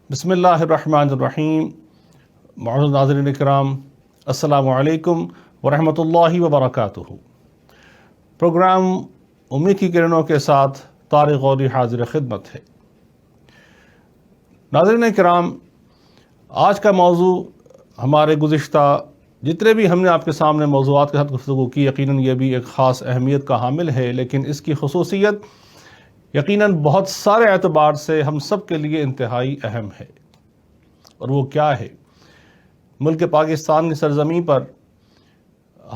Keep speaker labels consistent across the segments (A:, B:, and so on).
A: بسم اللہ الرحمن الرحیم۔ معزز ناظرین کرام، السلام علیکم ورحمۃ اللہ وبرکاتہ۔ پروگرام امید کی کرنوں کے ساتھ طارق غوری حاضر خدمت ہے۔ ناظرین کرام، آج کا موضوع ہمارے گزشتہ جتنے بھی ہم نے آپ کے سامنے موضوعات کے ساتھ گفتگو کی، یقیناً یہ بھی ایک خاص اہمیت کا حامل ہے، لیکن اس کی خصوصیت یقیناً بہت سارے اعتبار سے ہم سب کے لیے انتہائی اہم ہے۔ اور وہ کیا ہے؟ ملک پاکستان کی سرزمین پر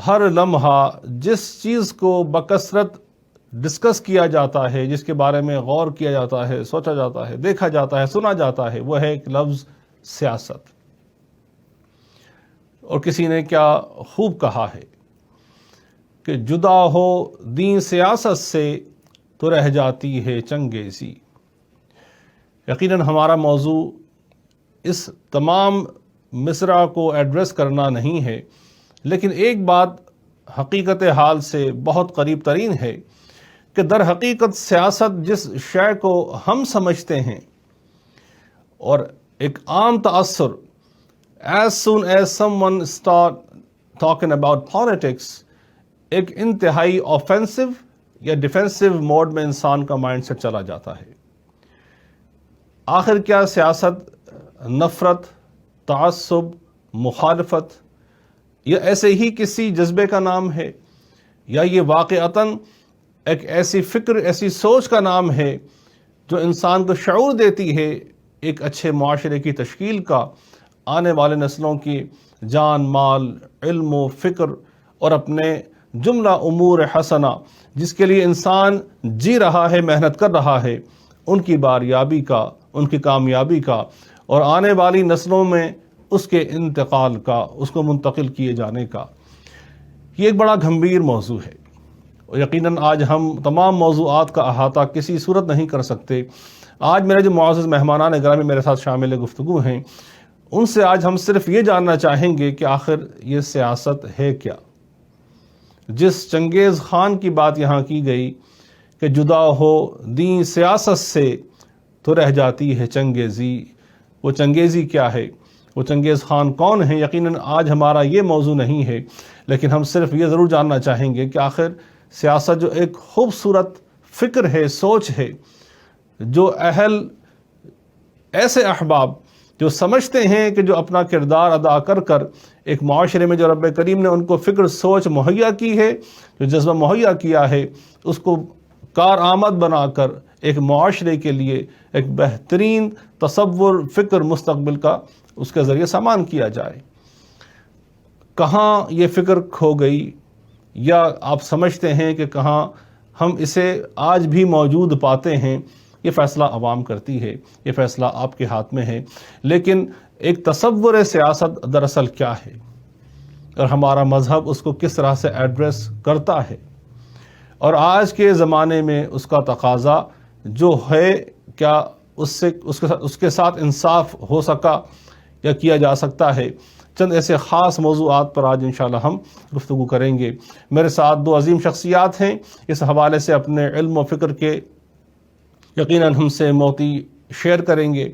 A: ہر لمحہ جس چیز کو بکثرت ڈسکس کیا جاتا ہے، جس کے بارے میں غور کیا جاتا ہے، سوچا جاتا ہے، دیکھا جاتا ہے، سنا جاتا ہے، وہ ہے ایک لفظ سیاست۔ اور کسی نے کیا خوب کہا ہے کہ جدا ہو دین سیاست سے تو رہ جاتی ہے چنگیزی۔ یقیناً ہمارا موضوع اس تمام مصرع کو ایڈریس کرنا نہیں ہے، لیکن ایک بات حقیقت حال سے بہت قریب ترین ہے کہ در حقیقت سیاست جس شے کو ہم سمجھتے ہیں، اور ایک عام تاثر as soon as someone start talking about politics، ایک انتہائی آفینسو یا ڈیفینسو موڈ میں انسان کا مائنڈ سیٹ چلا جاتا ہے۔ آخر کیا سیاست نفرت، تعصب، مخالفت یا ایسے ہی کسی جذبے کا نام ہے، یا یہ واقعتاً ایک ایسی فکر، ایسی سوچ کا نام ہے جو انسان کو شعور دیتی ہے ایک اچھے معاشرے کی تشکیل کا، آنے والے نسلوں کی جان، مال، علم و فکر اور اپنے جملہ امور حسنہ جس کے لیے انسان جی رہا ہے، محنت کر رہا ہے، ان کی باریابی کا، ان کی کامیابی کا، اور آنے والی نسلوں میں اس کے انتقال کا، اس کو منتقل کیے جانے کا۔ یہ ایک بڑا گھمبیر موضوع ہے، اور یقیناً آج ہم تمام موضوعات کا احاطہ کسی صورت نہیں کر سکتے۔ آج میرے جو معزز مہمانان گرامی میرے ساتھ شامل گفتگو ہیں، ان سے آج ہم صرف یہ جاننا چاہیں گے کہ آخر یہ سیاست ہے کیا؟ جس چنگیز خان کی بات یہاں کی گئی کہ جدا ہو دین سیاست سے تو رہ جاتی ہے چنگیزی، وہ چنگیزی کیا ہے؟ وہ چنگیز خان کون ہیں؟ یقیناً آج ہمارا یہ موضوع نہیں ہے، لیکن ہم صرف یہ ضرور جاننا چاہیں گے کہ آخر سیاست جو ایک خوبصورت فکر ہے، سوچ ہے، جو ایسے احباب جو سمجھتے ہیں کہ جو اپنا کردار ادا کر کر ایک معاشرے میں جو رب کریم نے ان کو فکر، سوچ مہیا کی ہے، جو جذبہ مہیا کیا ہے، اس کو کارآمد بنا کر ایک معاشرے کے لیے ایک بہترین تصور، فکر مستقبل کا اس کے ذریعے سامان کیا جائے۔ کہاں یہ فکر کھو گئی، یا آپ سمجھتے ہیں کہ کہاں ہم اسے آج بھی موجود پاتے ہیں، یہ فیصلہ عوام کرتی ہے، یہ فیصلہ آپ کے ہاتھ میں ہے۔ لیکن ایک تصور سیاست دراصل کیا ہے، اور ہمارا مذہب اس کو کس طرح سے ایڈریس کرتا ہے، اور آج کے زمانے میں اس کا تقاضا جو ہے، کیا اس کے ساتھ انصاف ہو سکا یا کیا جا سکتا ہے؟ چند ایسے خاص موضوعات پر آج انشاءاللہ ہم گفتگو کریں گے۔ میرے ساتھ دو عظیم شخصیات ہیں، اس حوالے سے اپنے علم و فکر کے یقیناً ہم سے موتی شیئر کریں گے۔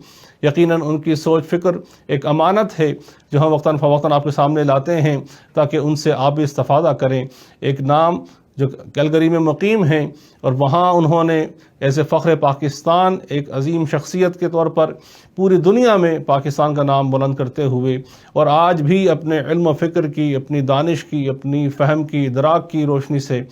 A: یقیناً ان کی سوچ، فکر ایک امانت ہے جو ہم وقتاً فوقتاً آپ کے سامنے لاتے ہیں تاکہ ان سے آپ بھی استفادہ کریں۔ ایک نام جو کیلگری میں مقیم ہیں، اور وہاں انہوں نے ایسے فخر پاکستان، ایک عظیم شخصیت کے طور پر پوری دنیا میں پاکستان کا نام بلند کرتے ہوئے، اور آج بھی اپنے علم و فکر کی، اپنی دانش کی، اپنی فہم کی، ادراک کی روشنی سے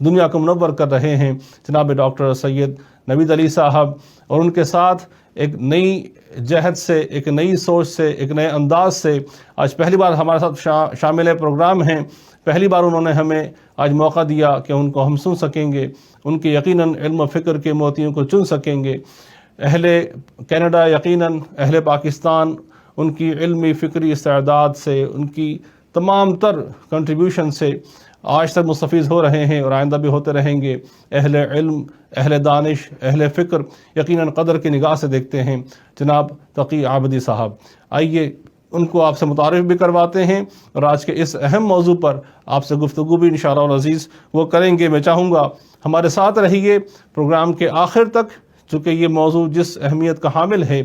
A: دنیا کو منور کر رہے ہیں، جناب ڈاکٹر سید نوید علی صاحب۔ اور ان کے ساتھ ایک نئی جہد سے، ایک نئی سوچ سے، ایک نئے انداز سے آج پہلی بار ہمارے ساتھ شامل پروگرام ہیں۔ پہلی بار انہوں نے ہمیں آج موقع دیا کہ ان کو ہم سن سکیں گے، ان کے یقیناً علم و فکر کے موتیوں کو چن سکیں گے۔ اہل کینیڈا، یقیناً اہل پاکستان ان کی علمی فکری استعداد سے، ان کی تمام تر کنٹریبیوشن سے آج تک مستفیض ہو رہے ہیں، اور آئندہ بھی ہوتے رہیں گے۔ اہل علم، اہل دانش، اہل فکر یقیناً قدر کی نگاہ سے دیکھتے ہیں جناب تقی عابدی صاحب۔ آئیے ان کو آپ سے متعارف بھی کرواتے ہیں، اور آج کے اس اہم موضوع پر آپ سے گفتگو بھی انشاءاللہ العزیز وہ کریں گے۔ میں چاہوں گا ہمارے ساتھ رہیے پروگرام کے آخر تک، چونکہ یہ موضوع جس اہمیت کا حامل ہے،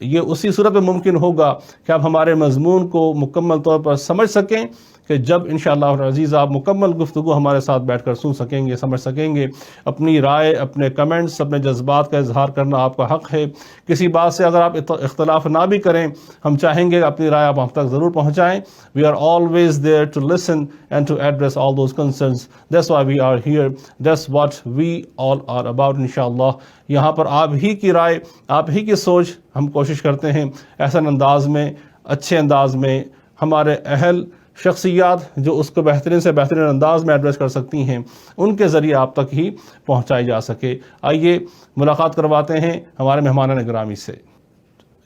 A: یہ اسی صورت میں ممکن ہوگا کہ آپ ہمارے مضمون کو مکمل طور پر سمجھ سکیں، کہ جب انشاءاللہ العزیز آپ مکمل گفتگو ہمارے ساتھ بیٹھ کر سن سکیں گے، سمجھ سکیں گے۔ اپنی رائے، اپنے کمنٹس، اپنے جذبات کا اظہار کرنا آپ کا حق ہے۔ کسی بات سے اگر آپ اختلاف نہ بھی کریں، ہم چاہیں گے اپنی رائے آپ ہم تک ضرور پہنچائیں۔ We are always there to listen and to address all those concerns. That's why we are here. That's what we all are about انشاءاللہ۔ یہاں پر آپ ہی کی رائے، آپ ہی کی سوچ ہم کوشش کرتے ہیں احسن انداز میں، اچھے انداز میں، ہمارے اہل شخصیات جو اس کو بہترین سے بہترین انداز میں ایڈریس کر سکتی ہیں، ان کے ذریعے آپ تک ہی پہنچائی جا سکے۔ آئیے ملاقات کرواتے ہیں ہمارے مہمان گرامی سے۔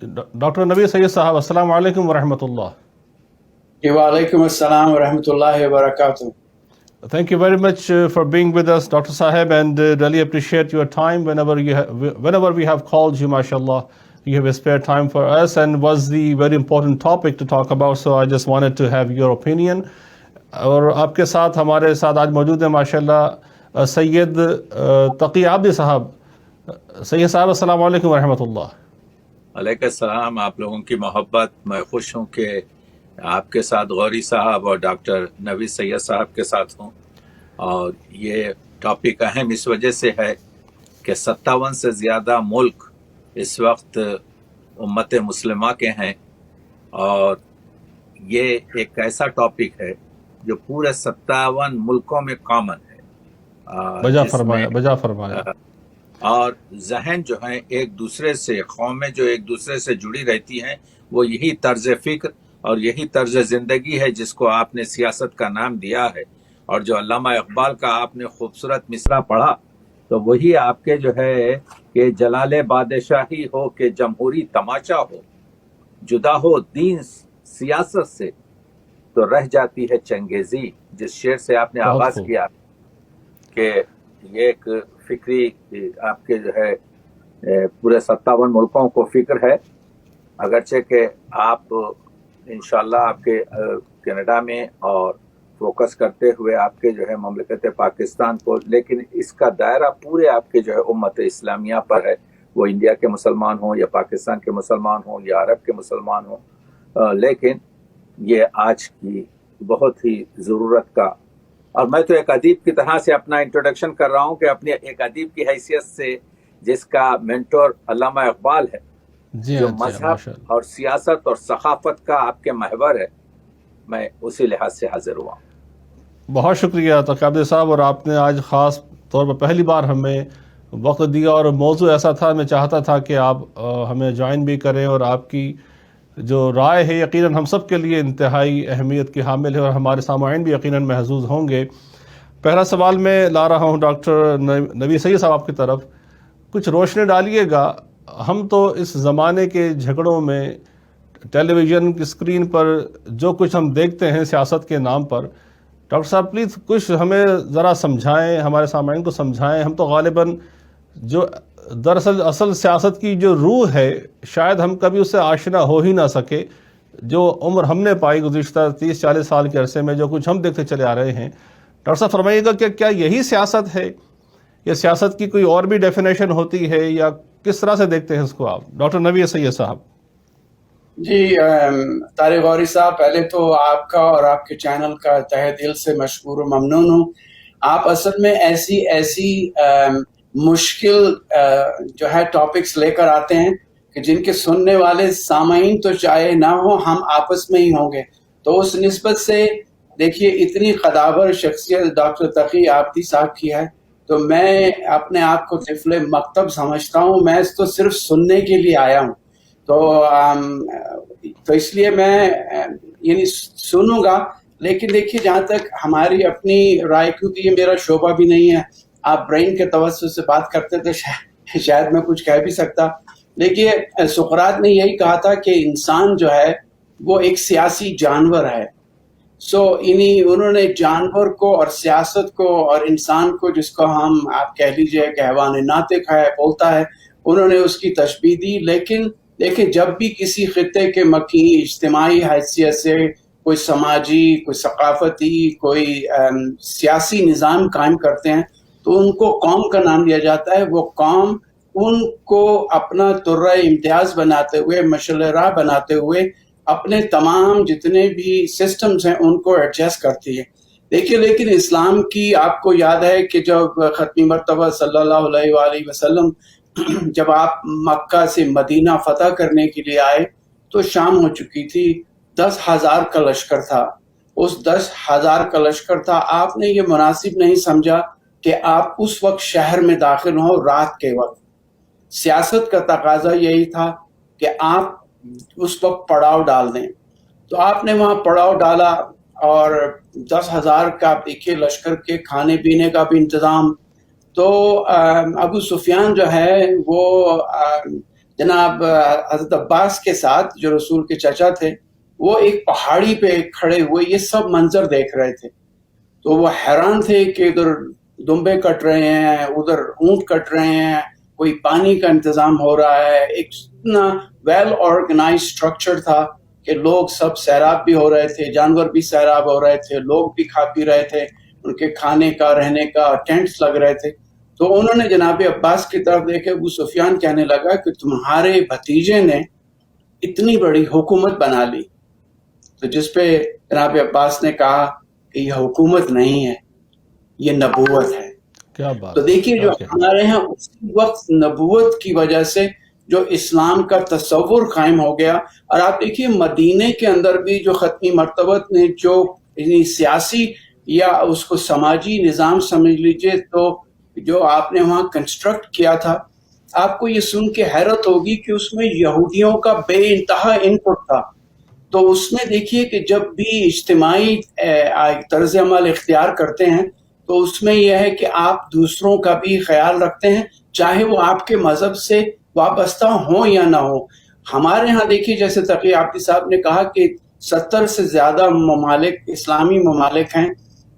A: ڈاکٹر نبی سید صاحب، السلام علیکم ورحمۃ اللہ۔
B: جی وعلیکم السلام ورحمۃ اللہ وبرکاتہ۔
A: Thank you very much for being with us, Dr. Saheb, and really appreciate your time whenever we have called you, mashallah. You have spared time for us, and was the very important topic to talk about, so I just wanted to have your opinion. اور آپ کے ساتھ ہمارے ساتھ آج موجود ہیں ماشاءاللہ سید تقی عابدی صاحب۔ سید صاحب السلام علیکم ورحمۃ اللہ۔
C: علیکم السلام، آپ لوگوں کی محبت، میں خوش ہوں کہ آپ کے ساتھ غوری صاحب اور ڈاکٹر نوید سید صاحب کے ساتھ ہوں، اور یہ ٹاپک اہم اس وجہ سے ہے کہ 57 سے زیادہ ملک اس وقت امت مسلمہ کے ہیں، اور یہ ایک ایسا ٹاپک ہے جو پورے 57 ملکوں میں کامن ہے۔
A: بجا فرمایا۔
C: اور ذہن جو ہیں ایک دوسرے سے، قومیں جو ایک دوسرے سے جڑی رہتی ہیں، وہ یہی طرز فکر اور یہی طرز زندگی ہے جس کو آپ نے سیاست کا نام دیا ہے۔ اور جو علامہ اقبال کا آپ نے خوبصورت مصرع پڑھا، تو وہی آپ کے جو ہے کہ جلال بادشاہی ہو کہ جمہوری تماشا ہو، جدا ہو دین سیاست سے تو رہ جاتی ہے چنگیزی، جس شعر سے آپ نے آغاز کیا کہ یہ ایک فکری آپ کے جو ہے پورے 57 ملکوں کو فکر ہے، اگرچہ کہ آپ انشاءاللہ آپ کے کینیڈا میں اور فوکس کرتے ہوئے آپ کے جو ہے مملکت پاکستان کو، لیکن اس کا دائرہ پورے آپ کے جو ہے امت اسلامیہ پر ہے، وہ انڈیا کے مسلمان ہوں یا پاکستان کے مسلمان ہوں یا عرب کے مسلمان ہوں، لیکن یہ آج کی بہت ہی ضرورت کا، اور میں تو ایک ادیب کی طرح سے اپنا انٹروڈکشن کر رہا ہوں کہ اپنے ایک ادیب کی حیثیت سے، جس کا مینٹور علامہ اقبال ہے، جو مذہب اور سیاست اور ثقافت کا آپ کے محور ہے، میں اسی لحاظ سے حاضر ہوا۔
A: بہت شکریہ تقی عابدی صاحب، اور آپ نے آج خاص طور پر پہلی بار ہمیں وقت دیا، اور موضوع ایسا تھا میں چاہتا تھا کہ آپ ہمیں جوائن بھی کریں، اور آپ کی جو رائے ہے یقیناً ہم سب کے لیے انتہائی اہمیت کی حامل ہے، اور ہمارے سامعین بھی یقیناً محظوظ ہوں گے۔ پہلا سوال میں لا رہا ہوں ڈاکٹر نبی سید صاحب آپ کی طرف، کچھ روشنی ڈالیے گا۔ ہم تو اس زمانے کے جھگڑوں میں ٹیلی ویژن کی اسکرین پر جو کچھ ہم دیکھتے ہیں سیاست کے نام پر، ڈاکٹر صاحب پلیز کچھ ہمیں ذرا سمجھائیں، ہمارے سامعین کو سمجھائیں۔ ہم تو غالباً جو دراصل اصل سیاست کی جو روح ہے، شاید ہم کبھی اس سے آشنا ہو ہی نہ سکے۔ جو عمر ہم نے پائی گزشتہ 30-40 سال کے عرصے میں، جو کچھ ہم دیکھتے چلے آ رہے ہیں، ڈاکٹر صاحب فرمائیے گا کہ کیا یہی سیاست ہے، یا سیاست کی کوئی اور بھی ڈیفینیشن ہوتی ہے، یا کس طرح سے دیکھتے ہیں اس کو آپ، ڈاکٹر نبی سید صاحب؟
B: جی طارق غوری صاحب، پہلے تو آپ کا اور آپ کے چینل کا تہہ دل سے مشکور و ممنون ہوں۔ آپ اصل میں ایسی مشکل جو ہے ٹاپکس لے کر آتے ہیں کہ جن کے سننے والے سامعین تو چاہے نہ ہو، ہم آپس میں ہی ہوں گے۔ تو اس نسبت سے دیکھیے، اتنی قداور شخصیت ڈاکٹر تقی عابدی صاحب کی ہے، تو میں اپنے آپ کو طفل مکتب سمجھتا ہوں، میں تو صرف سننے کے لیے آیا ہوں۔ تو اس لیے میں یعنی سنوں گا، لیکن دیکھیے جہاں تک ہماری اپنی رائے، کیونکہ یہ میرا شعبہ بھی نہیں ہے، آپ برین کے توسط سے بات کرتے تھے، شاید میں کچھ کہہ بھی سکتا۔ دیکھیے سقراط نے یہی کہا تھا کہ انسان جو ہے وہ ایک سیاسی جانور ہے۔ انہوں نے جانور کو اور سیاست کو اور انسان کو، جس کو ہم آپ کہہ لیجئے کہ حیوان ناطق ہے، بولتا ہے، انہوں نے اس کی تشبیہ دی۔ لیکن دیکھیں، جب بھی کسی خطے کے مکین اجتماعی حیثیت سے کوئی سماجی، کوئی ثقافتی، کوئی سیاسی نظام قائم کرتے ہیں، تو ان کو قوم کا نام دیا جاتا ہے۔ وہ قوم ان کو اپنا ترہ امتیاز بناتے ہوئے، مشعل راہ بناتے ہوئے اپنے تمام جتنے بھی سسٹمز ہیں ان کو ایڈجسٹ کرتی ہے. دیکھیے لیکن اسلام کی آپ کو یاد ہے کہ جب ختمی مرتبہ صلی اللہ علیہ وآلہ وسلم جب آپ مکہ سے مدینہ فتح کرنے کے لیے آئے تو شام ہو چکی تھی، 10,000 کا لشکر تھا. اس 10,000 کا لشکر تھا، آپ نے یہ مناسب نہیں سمجھا کہ آپ اس وقت شہر میں داخل ہوں رات کے وقت. سیاست کا تقاضا یہی تھا کہ آپ اس وقت پڑاؤ ڈال دیں، تو آپ نے وہاں پڑاؤ ڈالا اور 10,000 کا دیکھیے لشکر کے کھانے پینے کا بھی انتظام. تو ابو سفیان جو ہے وہ جناب حضرت عباس کے ساتھ جو رسول کے چچا تھے وہ ایک پہاڑی پہ کھڑے ہوئے یہ سب منظر دیکھ رہے تھے. تو وہ حیران تھے کہ ادھر دمبے کٹ رہے ہیں، ادھر اونٹ کٹ رہے ہیں، کوئی پانی کا انتظام ہو رہا ہے. ایک اتنا ویل آرگنائز اسٹرکچر تھا کہ لوگ سب سیراب بھی ہو رہے تھے، جانور بھی سیراب ہو رہے تھے، لوگ بھی کھا پی رہے تھے، ان کے کھانے کا رہنے کا ٹینٹس لگ رہے تھے. تو انہوں نے جناب عباس کی طرف دیکھے. ابو سفیان کہنے لگا کہ تمہارے بھتیجے نے اتنی بڑی حکومت بنا لی. تو جس پہ جناب عباس نے کہا کہ یہ حکومت نہیں ہے، یہ نبوت ہے.
A: کیا بات.
B: تو دیکھیے جو ہمارے ہاں اسی وقت نبوت کی وجہ سے جو اسلام کا تصور قائم ہو گیا. اور آپ دیکھیے مدینے کے اندر بھی جو ختمی مرتبت نے جو سیاسی یا اس کو سماجی نظام سمجھ لیجئے تو جو آپ نے وہاں کنسٹرکٹ کیا تھا، آپ کو یہ سن کے حیرت ہوگی کہ اس میں یہودیوں کا بے انتہا انپٹ تھا. تو اس میں دیکھیے کہ جب بھی اجتماعی طرز عمل اختیار کرتے ہیں تو اس میں یہ ہے کہ آپ دوسروں کا بھی خیال رکھتے ہیں، چاہے وہ آپ کے مذہب سے وابستہ ہوں یا نہ ہو. ہمارے ہاں دیکھیے جیسے تقی آفتی صاحب نے کہا کہ 70 سے زیادہ ممالک اسلامی ممالک ہیں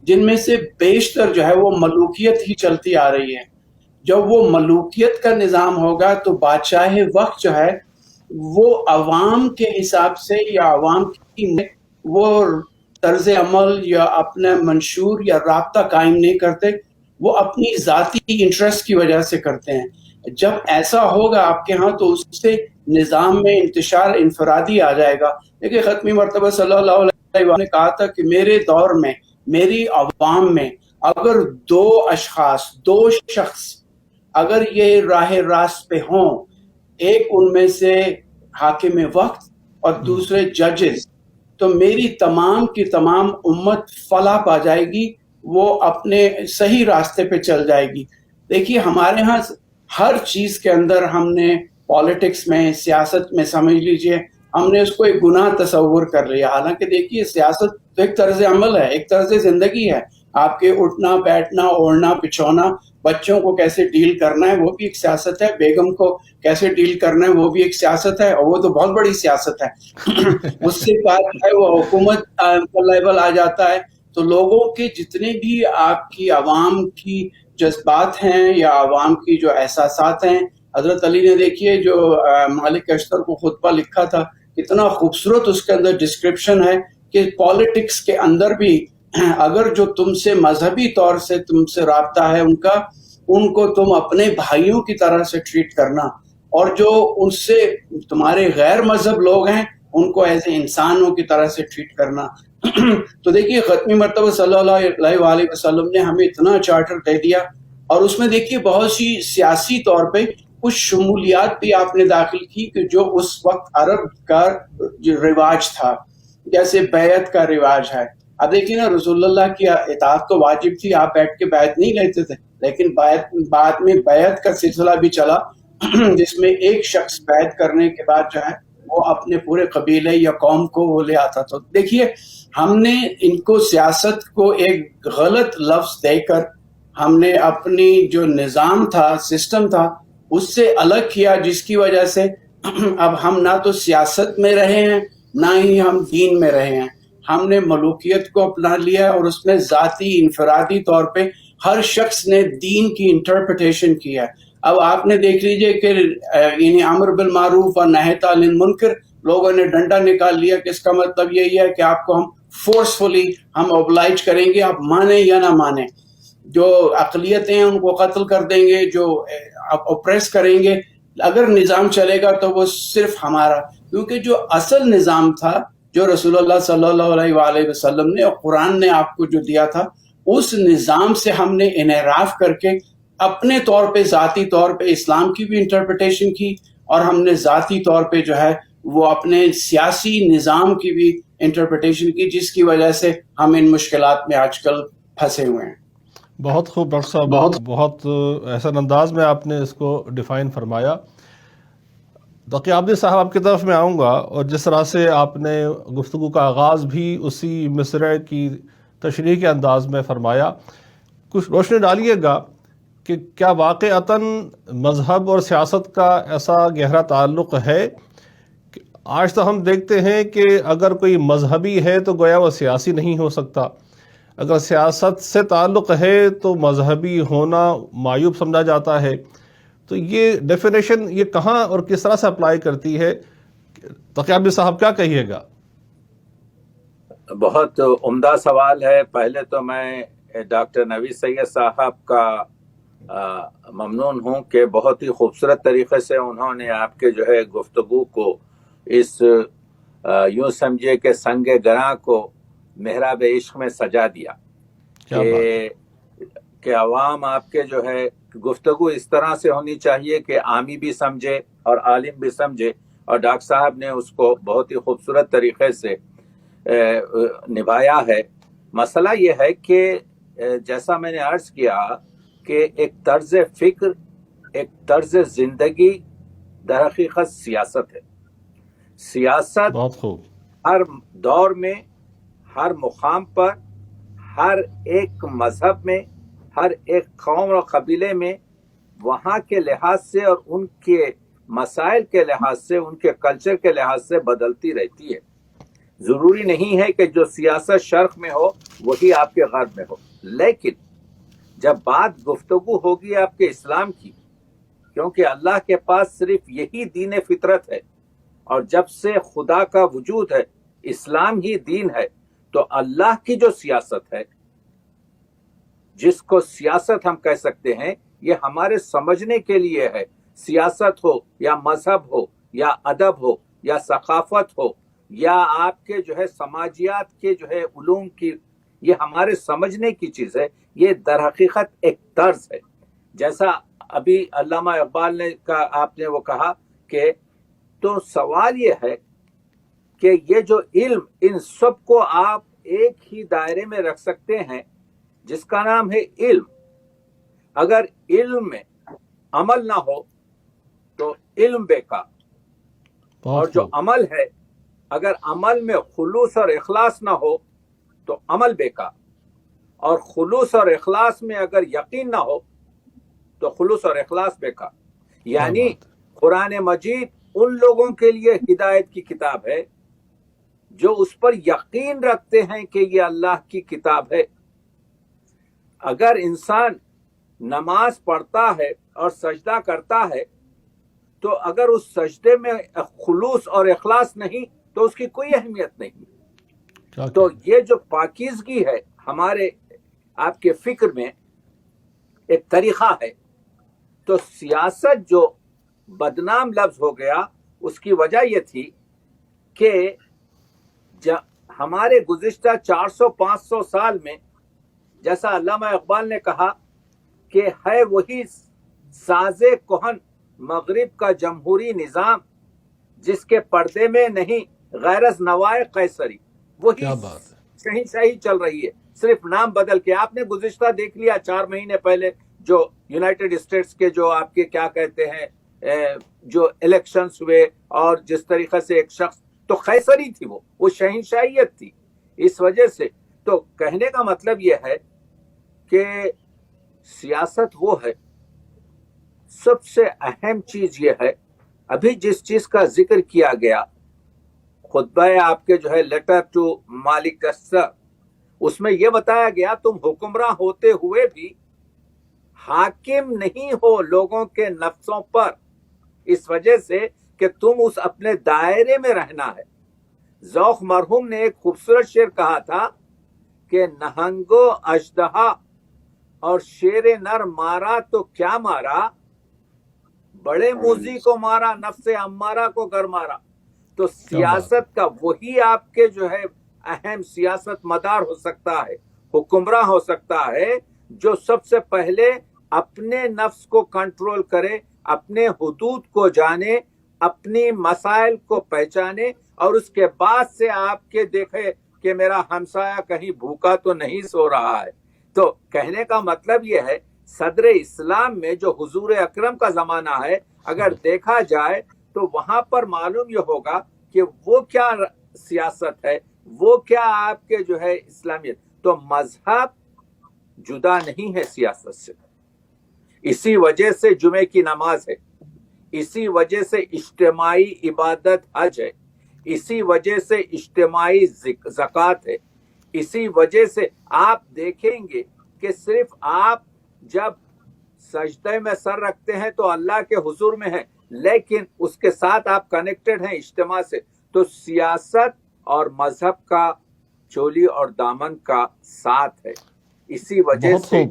B: جن میں سے بیشتر جو ہے وہ ملوکیت ہی چلتی آ رہی ہے. جب وہ ملوکیت کا نظام ہوگا تو بادشاہ وقت جو ہے وہ عوام کے حساب سے یا عوام کی وہ طرز عمل یا اپنا منشور یا رابطہ قائم نہیں کرتے، وہ اپنی ذاتی انٹرسٹ کی وجہ سے کرتے ہیں. جب ایسا ہوگا آپ کے ہاں تو اس سے نظام میں انتشار انفرادی آ جائے گا. دیکھیے ختمی مرتبہ صلی اللہ علیہ وسلم نے کہا تھا کہ میرے دور میں میری عوام میں اگر 2 اشخاص 2 شخص اگر یہ راہ راست پہ ہوں، ایک ان میں سے حاکم وقت اور دوسرے ججز، تو میری تمام کی تمام امت فلاح پا جائے گی، وہ اپنے صحیح راستے پہ چل جائے گی. دیکھیے ہمارے ہاں ہر چیز کے اندر ہم نے پالیٹکس میں سیاست میں سمجھ لیجئے ہم نے اس کو ایک گناہ تصور کر لیا. حالانکہ دیکھیے سیاست تو ایک طرز عمل ہے، ایک طرز زندگی ہے. آپ کے اٹھنا بیٹھنا اوڑھنا پچھونا، بچوں کو کیسے ڈیل کرنا ہے وہ بھی ایک سیاست ہے، بیگم کو کیسے ڈیل کرنا ہے وہ بھی ایک سیاست ہے، اور وہ تو بہت بڑی سیاست ہے. اس سے بعد ہے وہ حکومت کا لیول آ جاتا ہے. تو لوگوں کے جتنے بھی آپ کی عوام کی جذبات ہیں یا عوام کی جو احساسات ہیں، حضرت علی نے دیکھیے جو مالک اشتر کو خطبہ لکھا تھا، کتنا خوبصورت اس کے اندر ڈسکرپشن ہے کہ پالیٹکس کے اندر بھی اگر جو تم سے مذہبی طور سے تم سے رابطہ ہے ان کو تم اپنے بھائیوں کی طرح سے ٹریٹ کرنا، اور جو ان سے تمہارے غیر مذہب لوگ ہیں ان کو ایسے انسانوں کی طرح سے ٹریٹ کرنا. تو دیکھیے ختمی مرتبہ صلی اللہ علیہ وآلہ وسلم نے ہمیں اتنا چارٹر دے دیا، اور اس میں دیکھیے بہت سی سیاسی طور پہ کچھ شمولیات بھی آپ نے داخل کی کہ جو اس وقت عرب کا جو رواج تھا، جیسے بیعت کا رواج ہے. اب دیکھیے نا رسول اللہ کی اطاعت تو واجب تھی، آپ بیٹھ کے بیعت نہیں لیتے تھے، لیکن بعد میں بیعت کا سلسلہ بھی چلا جس میں ایک شخص بیعت کرنے کے بعد جو ہے وہ اپنے پورے قبیلے یا قوم کو وہ لے آتا. تو دیکھیے ہم نے ان کو سیاست کو ایک غلط لفظ دے کر ہم نے اپنی جو نظام تھا سسٹم تھا اس سے الگ کیا، جس کی وجہ سے اب ہم نہ تو سیاست میں رہے ہیں نہ ہی ہم دین میں رہے ہیں. ہم نے ملوکیت کو اپنا لیا اور اس میں ذاتی انفرادی طور پہ ہر شخص نے دین کی انٹرپریٹیشن کیا. اب آپ نے دیکھ لیجئے کہ یعنی امر بالمعروف اور نہی عن المنکر لوگوں نے ڈنڈا نکال لیا کہ اس کا مطلب یہی ہے کہ آپ کو ہم فورسفلی ہم اوبلائج کریں گے، آپ مانیں یا نہ مانیں. جو اقلیتیں ہیں ان کو قتل کر دیں گے, جو اوپریس کریں گے. اگر نظام چلے گا تو وہ صرف ہمارا, کیونکہ جو اصل نظام تھا جو رسول اللہ صلی اللہ علیہ وآلہ وسلم نے اور قرآن نے آپ کو جو دیا تھا, اس نظام سے ہم نے انحراف کر کے اپنے طور پہ ذاتی طور پہ اسلام کی بھی انٹرپریٹیشن کی, اور ہم نے ذاتی طور پہ جو ہے وہ اپنے سیاسی نظام کی بھی انٹرپریٹیشن کی, جس کی وجہ سے ہم ان مشکلات میں آج کل پھنسے ہوئے ہیں.
A: بہت خوب ڈاکٹر صاحب, بہت احسن انداز میں آپ نے اس کو ڈیفائن فرمایا. تقی عابدی صاحب آپ کی طرف میں آؤں گا, اور جس طرح سے آپ نے گفتگو کا آغاز بھی اسی مصرع کی تشریح کے انداز میں فرمایا, کچھ روشنی ڈالیے گا کہ کیا واقعتاً مذہب اور سیاست کا ایسا گہرا تعلق ہے کہ آج تو ہم دیکھتے ہیں کہ اگر کوئی مذہبی ہے تو گویا وہ سیاسی نہیں ہو سکتا, اگر سیاست سے تعلق ہے تو مذہبی ہونا معیوب سمجھا جاتا ہے. تو یہ ڈیفینیشن یہ کہاں اور کس طرح سے اپلائی کرتی ہے؟ تقی عابدی صاحب کیا کہیے گا؟
C: بہت عمدہ سوال ہے. پہلے تو میں ڈاکٹر نوید سید صاحب کا ممنون ہوں کہ بہت ہی خوبصورت طریقے سے انہوں نے آپ کے جو ہے گفتگو کو اس یوں سمجھے کہ سنگ گراں کو محراب عشق میں سجا دیا کہ عوام آپ کے جو ہے گفتگو اس طرح سے ہونی چاہیے کہ عامی بھی سمجھے اور عالم بھی سمجھے, اور ڈاکٹر صاحب نے اس کو بہت ہی خوبصورت طریقے سے نبھایا ہے. مسئلہ یہ ہے کہ جیسا میں نے عرض کیا کہ ایک طرز فکر, ایک طرز زندگی در حقیقت سیاست ہے. سیاست
A: بہت خوب
C: ہر دور میں, ہر مقام پر, ہر ایک مذہب میں, ہر ایک قوم اور قبیلے میں وہاں کے لحاظ سے اور ان کے مسائل کے لحاظ سے, ان کے کلچر کے لحاظ سے بدلتی رہتی ہے. ضروری نہیں ہے کہ جو سیاست شرق میں ہو وہی آپ کے غرب میں ہو, لیکن جب بات گفتگو ہوگی آپ کے اسلام کی, کیونکہ اللہ کے پاس صرف یہی دین فطرت ہے, اور جب سے خدا کا وجود ہے اسلام ہی دین ہے, تو اللہ کی جو سیاست ہے, جس کو سیاست ہم کہہ سکتے ہیں, یہ ہمارے سمجھنے کے لیے ہے. سیاست ہو یا مذہب ہو یا ادب ہو یا ثقافت ہو یا آپ کے جو ہے سماجیات کے جو ہے علوم کی, یہ ہمارے سمجھنے کی چیز ہے. یہ در حقیقت ایک طرز ہے. جیسا ابھی علامہ اقبال نے آپ نے وہ کہا کہ تو سوال یہ ہے کہ یہ جو علم, ان سب کو آپ ایک ہی دائرے میں رکھ سکتے ہیں جس کا نام ہے علم. اگر علم میں عمل نہ ہو تو علم بیکار, اور جو عمل ہے اگر عمل میں خلوص اور اخلاص نہ ہو تو عمل بیکار, اور خلوص اور اخلاص میں اگر یقین نہ ہو تو خلوص اور اخلاص بیکار. یعنی قرآن مجید ان لوگوں کے لیے ہدایت کی کتاب ہے جو اس پر یقین رکھتے ہیں کہ یہ اللہ کی کتاب ہے. اگر انسان نماز پڑھتا ہے اور سجدہ کرتا ہے تو اگر اس سجدے میں خلوص اور اخلاص نہیں تو اس کی کوئی اہمیت نہیں. تو یہ جو پاکیزگی ہے ہمارے آپ کے فکر میں ایک طریقہ ہے. تو سیاست جو بدنام لفظ ہو گیا اس کی وجہ یہ تھی کہ ہمارے گزشتہ 400-500 سال میں, جیسا علامہ اقبال نے کہا کہ ہے وہی ساز کہن مغرب کا جمہوری نظام جس کے پردے میں نہیں غیرز نوائے قیصری. وہی شہنشاہی چل رہی ہے, صرف نام بدل کے. آپ نے گزشتہ دیکھ لیا 4 مہینے پہلے جو یونائٹڈ اسٹیٹس کے جو آپ کے کیا کہتے ہیں جو الیکشنز ہوئے, اور جس طریقے سے ایک شخص, تو قیصری تھی, وہ شہنشاہیت تھی. اس وجہ سے تو کہنے کا مطلب یہ ہے کہ سیاست وہ ہے, سب سے اہم چیز یہ ہے. ابھی جس چیز کا ذکر کیا گیا خطبہ آپ کے جو ہے لیٹر ٹو مالک اسر, اس میں یہ بتایا گیا تم حکمراں ہوتے ہوئے بھی حاکم نہیں ہو لوگوں کے نفسوں پر, اس وجہ سے کہ تم اس اپنے دائرے میں رہنا ہے. ذوق مرحوم نے ایک خوبصورت شعر کہا تھا کہ نہنگو اژدہا اور شیر نر مارا تو کیا مارا، بڑے موذی کو مارا، نفس امارہ کو گر مارا. تو سیاست کا وہی آپ کے جو ہے اہم سیاست مدار ہو سکتا ہے، حکمراں ہو سکتا ہے، جو سب سے پہلے اپنے نفس کو کنٹرول کرے، اپنے حدود کو جانے، اپنی مسائل کو پہچانے، اور اس کے بعد سے آپ کے دیکھے کہ میرا ہمسایہ کہیں بھوکا تو نہیں سو رہا ہے. تو کہنے کا مطلب یہ ہے صدر اسلام میں جو حضور اکرم کا زمانہ ہے، اگر دیکھا جائے تو وہاں پر معلوم یہ ہوگا کہ وہ کیا سیاست ہے، وہ کیا آپ کے جو ہے اسلامیت. تو مذہب جدا نہیں ہے سیاست سے. اسی وجہ سے جمعے کی نماز ہے، اسی وجہ سے اجتماعی عبادت حج ہے، اسی وجہ سے اجتماعی زکوٰۃ ہے. اسی وجہ سے آپ دیکھیں گے کہ صرف آپ جب سجدے میں سر رکھتے ہیں تو اللہ کے حضور میں ہیں، لیکن اس کے ساتھ آپ کنیکٹڈ ہیں اجتماع سے. تو سیاست اور مذہب کا چولی اور دامن کا ساتھ ہے. اسی وجہ سے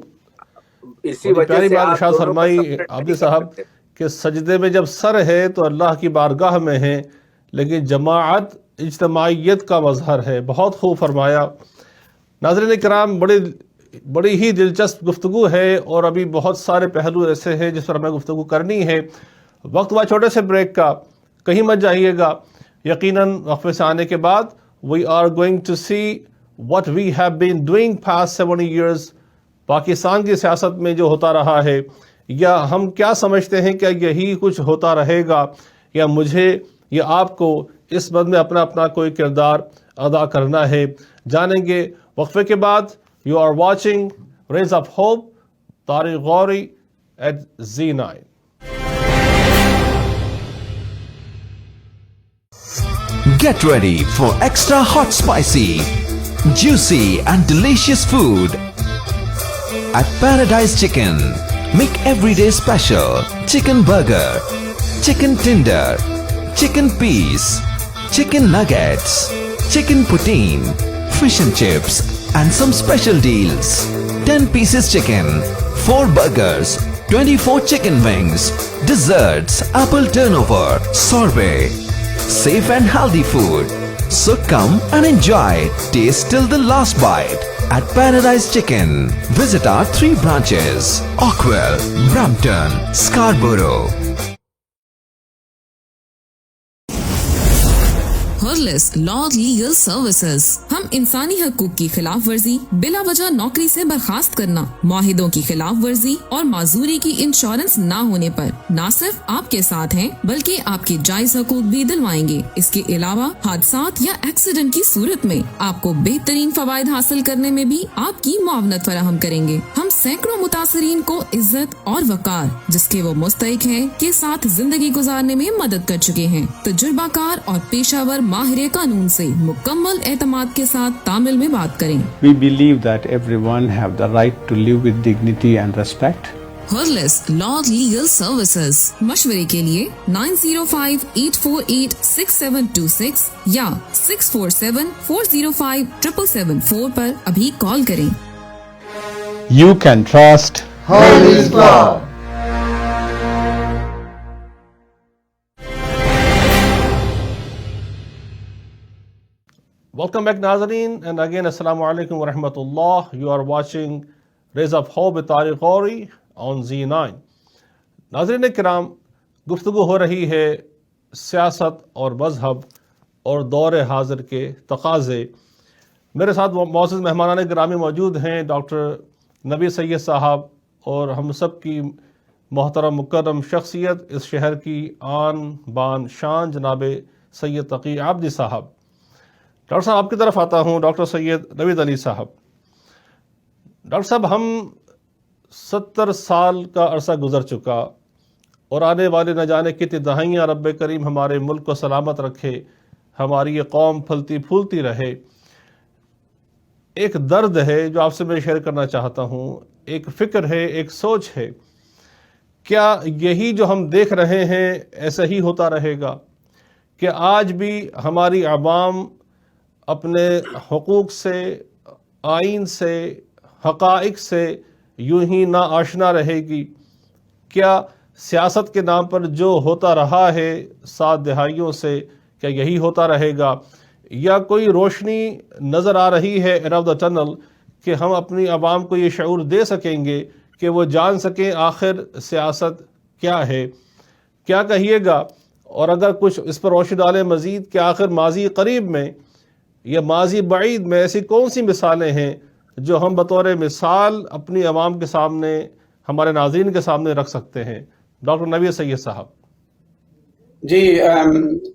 A: پیاری بات ارشاد
C: آپ
A: فرمائی
C: دونوں کو
A: عابد صاحب کہ سجدے میں جب سر ہے تو اللہ کی بارگاہ میں ہے، لیکن جماعت اجتماعیت کا مظہر ہے. بہت خوب فرمایا. ناظرین کرام، بڑی ہی دلچسپ گفتگو ہے، اور ابھی بہت سارے پہلو ایسے ہیں جس پر ہمیں گفتگو کرنی ہے. وقت ہوا چھوٹے سے بریک کا، کہیں مت جائیے گا. یقیناً وقفے سے آنے کے بعد we are going to see what we have been doing past 70 years. Pakistan کی سیاست میں جو ہوتا رہا ہے، یا ہم کیا سمجھتے ہیں کہ یہی کچھ ہوتا رہے گا، یا مجھے یا آپ کو اس بد میں اپنا اپنا کوئی کردار ادا کرنا ہے. جانیں گے وقفے کے بعد. You are watching rays of hope, Tariq Ghori at Z9.
D: Get ready for extra hot, spicy, juicy and delicious food at Paradise Chicken. Make every day special. Chicken burger, chicken tender, chicken piece, chicken nuggets, chicken poutine, fish and chips and some special deals. 10 pieces chicken, 4 burgers, 24 chicken wings, desserts, apple turnover, sorbet. Safe and healthy food. So come and enjoy. Taste till the last bite at Paradise Chicken. Visit our 3 branches: Ockwell, Brampton, Scarborough.
E: ہرلس law legal services. ہم انسانی حقوق کی خلاف ورزی، بلا وجہ نوکری سے برخاست کرنا، معاہدوں کی خلاف ورزی اور معذوری کی انشورنس نہ ہونے پر نہ صرف آپ کے ساتھ ہیں بلکہ آپ کے جائز حقوق بھی دلوائیں گے. اس کے علاوہ حادثات یا ایکسیڈنٹ کی صورت میں آپ کو بہترین فوائد حاصل کرنے میں بھی آپ کی معاونت فراہم کریں گے. ہم سینکڑوں متاثرین کو عزت اور وقار جس کے وہ مستحق ہیں کے ساتھ زندگی گزارنے میں مدد کر چکے ہیں. تجربہ کار اور پیشہ ور ماہر قانون سے مکمل اعتماد کے ساتھ تامل میں بات کریں.
F: We believe that everyone have the right to live with dignity and respect.
E: ہرلس لا لیگل سروسز. مشورے کے لیے 9058486726 یا 6474057774 پر ابھی کال کریں.
F: You can trust
G: Hurley's Law.
A: Welcome back ناظرین, and again السلام علیکم ورحمۃ اللہ. You are watching Rays of Hope with Tariq Ghori on Z9. ناظرین کرام، گفتگو ہو رہی ہے سیاست اور مذہب اور دور حاضر کے تقاضے. میرے ساتھ معزز مہمانان گرامی موجود ہیں ڈاکٹر نبی سید صاحب، اور ہم سب کی محترم مکرم شخصیت، اس شہر کی آن بان شان جناب سید تقی عابدی صاحب. ڈاکٹر صاحب آپ کی طرف آتا ہوں. ڈاکٹر سید نوید علی صاحب، ڈاکٹر صاحب ہم 70 سال کا عرصہ گزر چکا، اور آنے والے نہ جانے کتنی دہائیاں رب کریم ہمارے ملک کو سلامت رکھے، ہماری یہ قوم پھلتی پھولتی رہے. ایک درد ہے جو آپ سے میں شیئر کرنا چاہتا ہوں، ایک فکر ہے، ایک سوچ ہے. کیا یہی جو ہم دیکھ رہے ہیں ایسا ہی ہوتا رہے گا کہ آج بھی ہماری عوام اپنے حقوق سے، آئین سے، حقائق سے یوں ہی نا آشنا رہے گی؟ کیا سیاست کے نام پر جو ہوتا رہا ہے 7 دہائیوں سے کیا یہی ہوتا رہے گا؟ یا کوئی روشنی نظر آ رہی ہے اینڈ آف دا ٹنل کہ ہم اپنی عوام کو یہ شعور دے سکیں گے کہ وہ جان سکیں آخر سیاست کیا ہے؟ کیا کہیے گا؟ اور اگر کچھ اس پر روشنی ڈالیں مزید کہ آخر ماضی قریب میں یا ماضی بعید میں ایسی کون سی مثالیں ہیں جو ہم بطور مثال اپنی عوام کے سامنے، ہمارے ناظرین کے سامنے رکھ سکتے ہیں؟ ڈاکٹر نوید سید صاحب۔
B: جی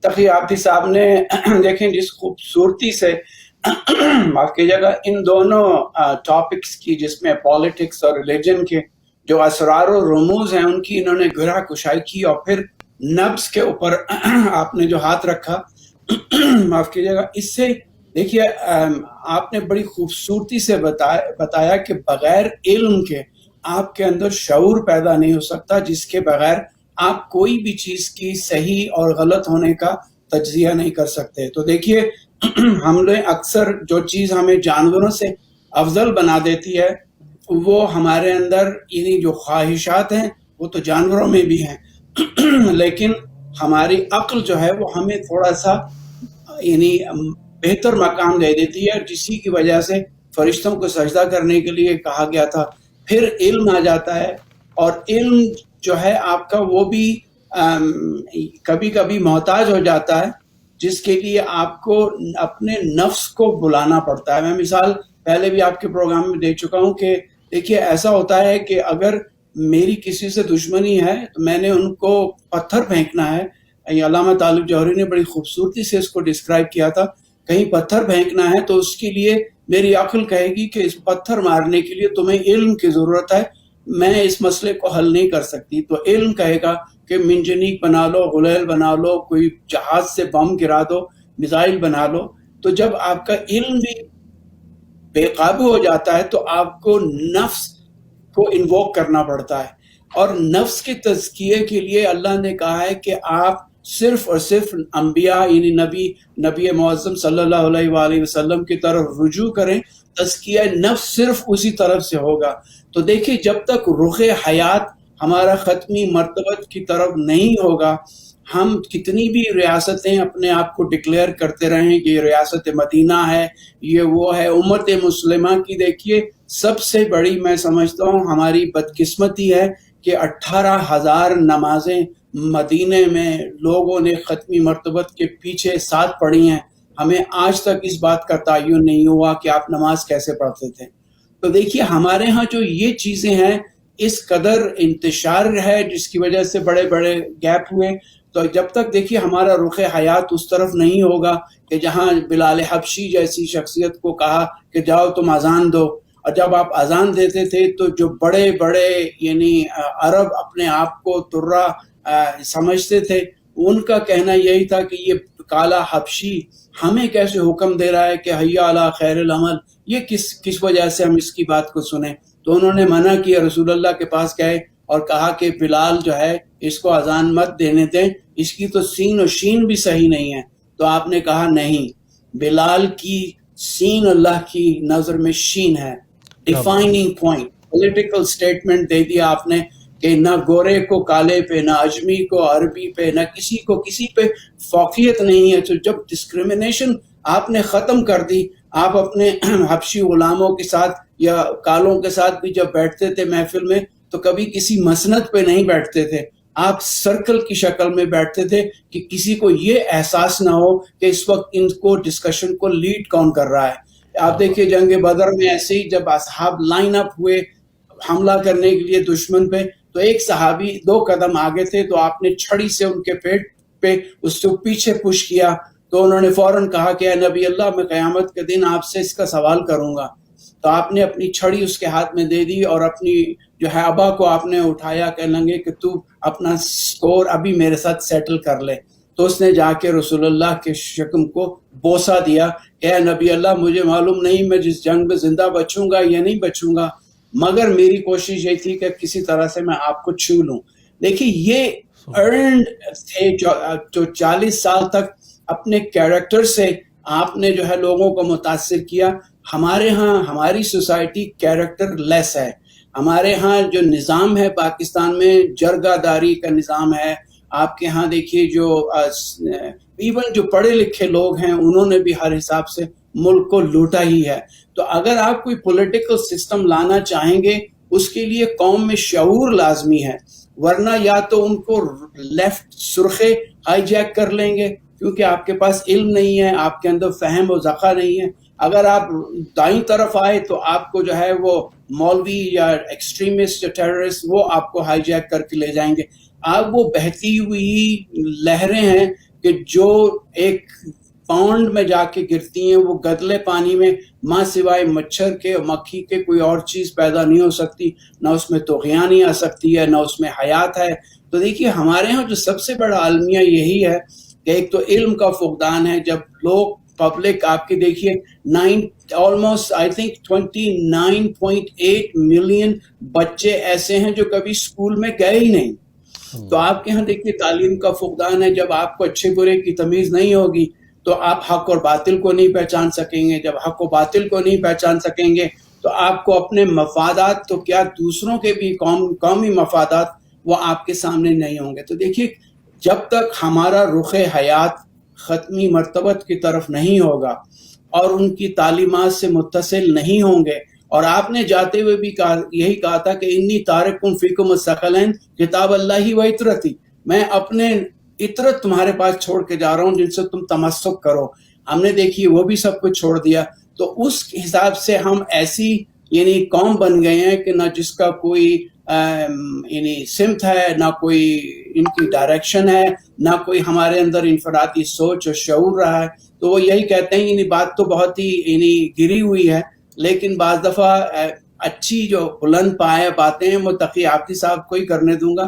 B: تقی آبدی صاحب نے دیکھیں جس خوبصورتی سے معاف کیجیے گا ان دونوں ٹاپکس کی، جس میں پالیٹکس اور ریلیجن کے جو اسرار و رموز ہیں ان کی انہوں نے گرہ کشائی کی، اور پھر نبض کے اوپر آپ نے جو ہاتھ رکھا معاف کیجیے گا، اس سے دیکھیے آپ نے بڑی خوبصورتی سے بتایا کہ بغیر علم کے آپ کے اندر شعور پیدا نہیں ہو سکتا، جس کے بغیر آپ کوئی بھی چیز کی صحیح اور غلط ہونے کا تجزیہ نہیں کر سکتے۔ تو دیکھیے ہم نے اکثر جو چیز ہمیں جانوروں سے افضل بنا دیتی ہے وہ ہمارے اندر یعنی جو خواہشات ہیں وہ تو جانوروں میں بھی ہیں، لیکن ہماری عقل جو ہے وہ ہمیں تھوڑا سا یعنی بہتر مقام دے دیتی ہے، جسی کی وجہ سے فرشتوں کو سجدہ کرنے کے لیے کہا گیا تھا۔ پھر علم آ جاتا ہے، اور علم جو ہے آپ کا وہ بھی کبھی کبھی محتاج ہو جاتا ہے، جس کے لیے آپ کو اپنے نفس کو بلانا پڑتا ہے۔ میں مثال پہلے بھی آپ کے پروگرام میں دے چکا ہوں کہ دیکھیے ایسا ہوتا ہے کہ اگر میری کسی سے دشمنی ہے تو میں نے ان کو پتھر پھینکنا ہے، علامہ طالب جوہری نے بڑی خوبصورتی سے اس کو ڈسکرائب کیا تھا، کہیں پتھر پھینکنا ہے تو اس کے لیے میری عقل کہے گی کہ اس پتھر مارنے کے لیے تمہیں علم کی ضرورت ہے، میں اس مسئلے کو حل نہیں کر سکتی۔ تو علم کہے گا کہ منجنیق بنا لو، غلیل بنا لو، کوئی جہاز سے بم گرا دو، میزائل بنا لو۔ تو جب آپ کا علم بھی بے قابو ہو جاتا ہے تو آپ کو نفس کو انووک کرنا پڑتا ہے، اور نفس کے تزکیے کے لیے اللہ نے کہا ہے کہ آپ صرف اور صرف انبیاء یعنی نبی معظم صلی اللہ علیہ وآلہ وسلم کی طرف رجوع کریں، تزکیہ نفس صرف اسی طرف سے ہوگا۔ تو دیکھیں جب تک رخ حیات ہمارا ختمی مرتبت کی طرف نہیں ہوگا، ہم کتنی بھی ریاستیں اپنے آپ کو ڈکلیئر کرتے رہیں کہ یہ ریاست مدینہ ہے، یہ وہ ہے، امت مسلمہ کی دیکھیے سب سے بڑی میں سمجھتا ہوں ہماری بدقسمتی ہے کہ 18,000 نمازیں مدینے میں لوگوں نے ختمی مرتبت کے پیچھے ساتھ پڑھی ہیں، ہمیں آج تک اس بات کا تعین نہیں ہوا کہ آپ نماز کیسے پڑھتے تھے۔ تو دیکھیے ہمارے ہاں جو یہ چیزیں ہیں اس قدر انتشار ہے جس کی وجہ سے بڑے بڑے گیپ ہوئے، تو جب تک دیکھیے ہمارا رخ حیات اس طرف نہیں ہوگا کہ جہاں بلال حبشی جیسی شخصیت کو کہا کہ جاؤ تم اذان دو، اور جب آپ اذان دیتے تھے تو جو بڑے بڑے یعنی عرب اپنے آپ کو ترا سمجھتے تھے، ان کا کہنا یہی تھا کہ یہ کالا حبشی ہمیں کیسے حکم دے رہا ہے کہ حیا علی خیر العمل، یہ کس وجہ سے ہم اس کی بات کو سنیں۔ تو انہوں نے منع کیا، رسول اللہ کے پاس گئے اور کہا کہ بلال جو ہے اس کو اذان مت دینے دیں، اس کی تو سین و شین بھی صحیح نہیں ہے۔ تو آپ نے کہا نہیں، بلال کی سین اللہ کی نظر میں شین ہے، ڈیفائننگ پوائنٹ، پولیٹیکل سٹیٹمنٹ دے دیا آپ نے کہ نہ گورے کو کالے پہ، نہ اجمی کو عربی پہ، نہ کسی کو کسی پہ فوقیت نہیں ہے۔ تو جب ڈسکریمنیشن آپ نے ختم کر دی، آپ اپنے حبشی غلاموں کے ساتھ یا کالوں کے ساتھ بھی جب بیٹھتے تھے محفل میں تو کبھی کسی مسند پہ نہیں بیٹھتے تھے، آپ سرکل کی شکل میں بیٹھتے تھے کہ کسی کو یہ احساس نہ ہو کہ اس وقت ان کو ڈسکشن کو لیڈ کون کر رہا ہے۔ آپ دیکھیے جنگ بدر میں ایسے ہی جب اصحاب لائن اپ ہوئے حملہ کرنے کے لیے دشمن پہ، تو ایک صحابی 2 قدم آگے تھے تو آپ نے چھڑی سے ان کے پیٹ پہ اس کو پیچھے پش کیا، تو انہوں نے فوراً کہا کہ اے نبی اللہ، میں قیامت کے دن آپ سے اس کا سوال کروں گا۔ تو آپ نے اپنی چھڑی اس کے ہاتھ میں دے دی اور اپنی جو ہے ابا کو آپ نے اٹھایا، کہنے لگے کہ تو اپنا سکور ابھی میرے ساتھ سیٹل کر لے۔ تو اس نے جا کے رسول اللہ کے شکم کو بوسہ دیا کہ اے نبی اللہ، مجھے معلوم نہیں میں جس جنگ میں زندہ بچوں گا یا نہیں بچوں گا، مگر میری کوشش یہ تھی کہ کسی طرح سے میں آپ کو چھو لوں۔ دیکھیے یہ ارنڈ تھے جو 40 سال تک اپنے کیریکٹر سے آپ نے جو ہے لوگوں کو متاثر کیا۔ ہمارے ہاں ہماری سوسائٹی کیریکٹر لیس ہے، ہمارے ہاں جو نظام ہے پاکستان میں جرگہ داری کا نظام ہے. آپ کے ہاں دیکھیے جو ایون جو پڑھے لکھے لوگ ہیں انہوں نے بھی ہر حساب سے ملک کو لوٹا ہی ہے. تو اگر آپ کوئی پولیٹیکل سسٹم لانا چاہیں گے اس کے لیے قوم میں شعور لازمی ہے, ورنہ یا تو ان کو لیفٹ سرخے ہائی جیک کر لیں گے کیونکہ آپ کے پاس علم نہیں ہے, آپ کے اندر فہم و ذخا نہیں ہے. اگر آپ دائیں طرف آئے تو آپ کو جو ہے وہ مولوی یا ایکسٹریمسٹ یا ٹیررسٹ وہ آپ کو ہائی جیک کر کے لے جائیں گے. آپ وہ بہتی ہوئی لہریں ہیں کہ جو ایک پونڈ میں جا کے گرتی ہیں, وہ گدلے پانی میں ماں سوائے مچھر کے اور مکھی کے کوئی اور چیز پیدا نہیں ہو سکتی, نہ اس میں طغیانی آ سکتی ہے, نہ اس میں حیات ہے. تو دیکھیے ہمارے ہاں جو سب سے بڑا المیہ یہی ہے کہ ایک تو علم کا فقدان ہے. جب لوگ پبلک آپ کے دیکھیے آلموسٹ آئی تھنک 29.8 ملین بچے ایسے ہیں جو کبھی اسکول میں گئے ہی نہیں. تو آپ کے ہاں دیکھیے تعلیم کا فقدان ہے. جب آپ کو اچھے برے کی تمیز نہیں ہوگی تو آپ حق اور باطل کو نہیں پہچان سکیں گے. جب حق و باطل کو نہیں پہچان سکیں گے تو آپ کو اپنے مفادات تو کیا دوسروں کے بھی قومی مفادات وہ آپ کے سامنے نہیں ہوں گے. تو دیکھیے جب تک ہمارا رخ حیات ختمی مرتبت کی طرف نہیں ہوگا اور ان کی تعلیمات سے متصل نہیں ہوں گے, اور آپ نے جاتے ہوئے بھی یہی کہا تھا کہ انی تارکم فیکم الثقلین کتاب اللہ و عطرتی, میں اپنے عطرت تمہارے پاس چھوڑ کے جا رہا ہوں جن سے تم تمسک کرو. ہم نے دیکھی وہ بھی سب کچھ چھوڑ دیا. تو اس حساب سے ہم ایسی یعنی قوم بن گئے ہیں کہ نہ جس کا کوئی یعنی سمت ہے, نہ کوئی ان کی ڈائریکشن ہے, نہ کوئی ہمارے اندر انفرادی سوچ اور شعور رہا ہے. تو وہ یہی کہتے ہیں یعنی بات تو بہت ہی یعنی گری ہوئی ہے, لیکن بعض دفعہ اچھی جو بلند پائے باتیں ہیں وہ تقی آفتی صاحب کو ہی کرنے دوں گا.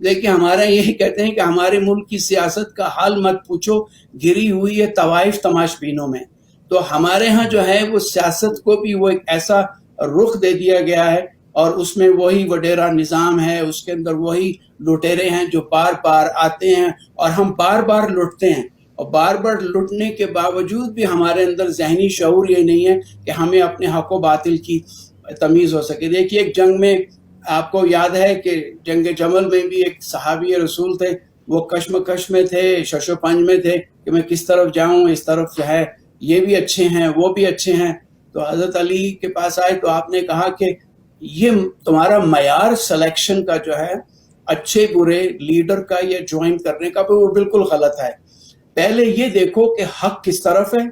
B: لیکن ہمارا یہی کہتے ہیں کہ ہمارے ملک کی سیاست کا حال مت پوچھو, گری ہوئی ہے طوائف تماش بینوں میں. تو ہمارے ہاں جو ہے وہ سیاست کو بھی وہ ایک ایسا رخ دے دیا گیا ہے, اور اس میں وہی وڈیرا نظام ہے, اس کے اندر وہی لٹیرے ہیں جو بار بار آتے ہیں اور ہم بار بار لٹتے ہیں. اور بار بار لٹنے کے باوجود بھی ہمارے اندر ذہنی شعور یہ نہیں ہے کہ ہمیں اپنے حق و باطل کی تمیز ہو سکے. دیکھیے ایک جنگ میں آپ کو یاد ہے کہ جنگ جمل میں بھی ایک صحابی رسول تھے, وہ کشمکش میں تھے, شش و پنج میں تھے کہ میں کس طرف جاؤں, اس طرف جو ہے یہ بھی اچھے ہیں وہ بھی اچھے ہیں. تو حضرت علی کے پاس آئے تو آپ نے کہا کہ یہ تمہارا معیار سلیکشن کا جو ہے اچھے برے لیڈر کا یا جوائن کرنے کا وہ بالکل غلط ہے. پہلے یہ دیکھو کہ حق کس طرف ہے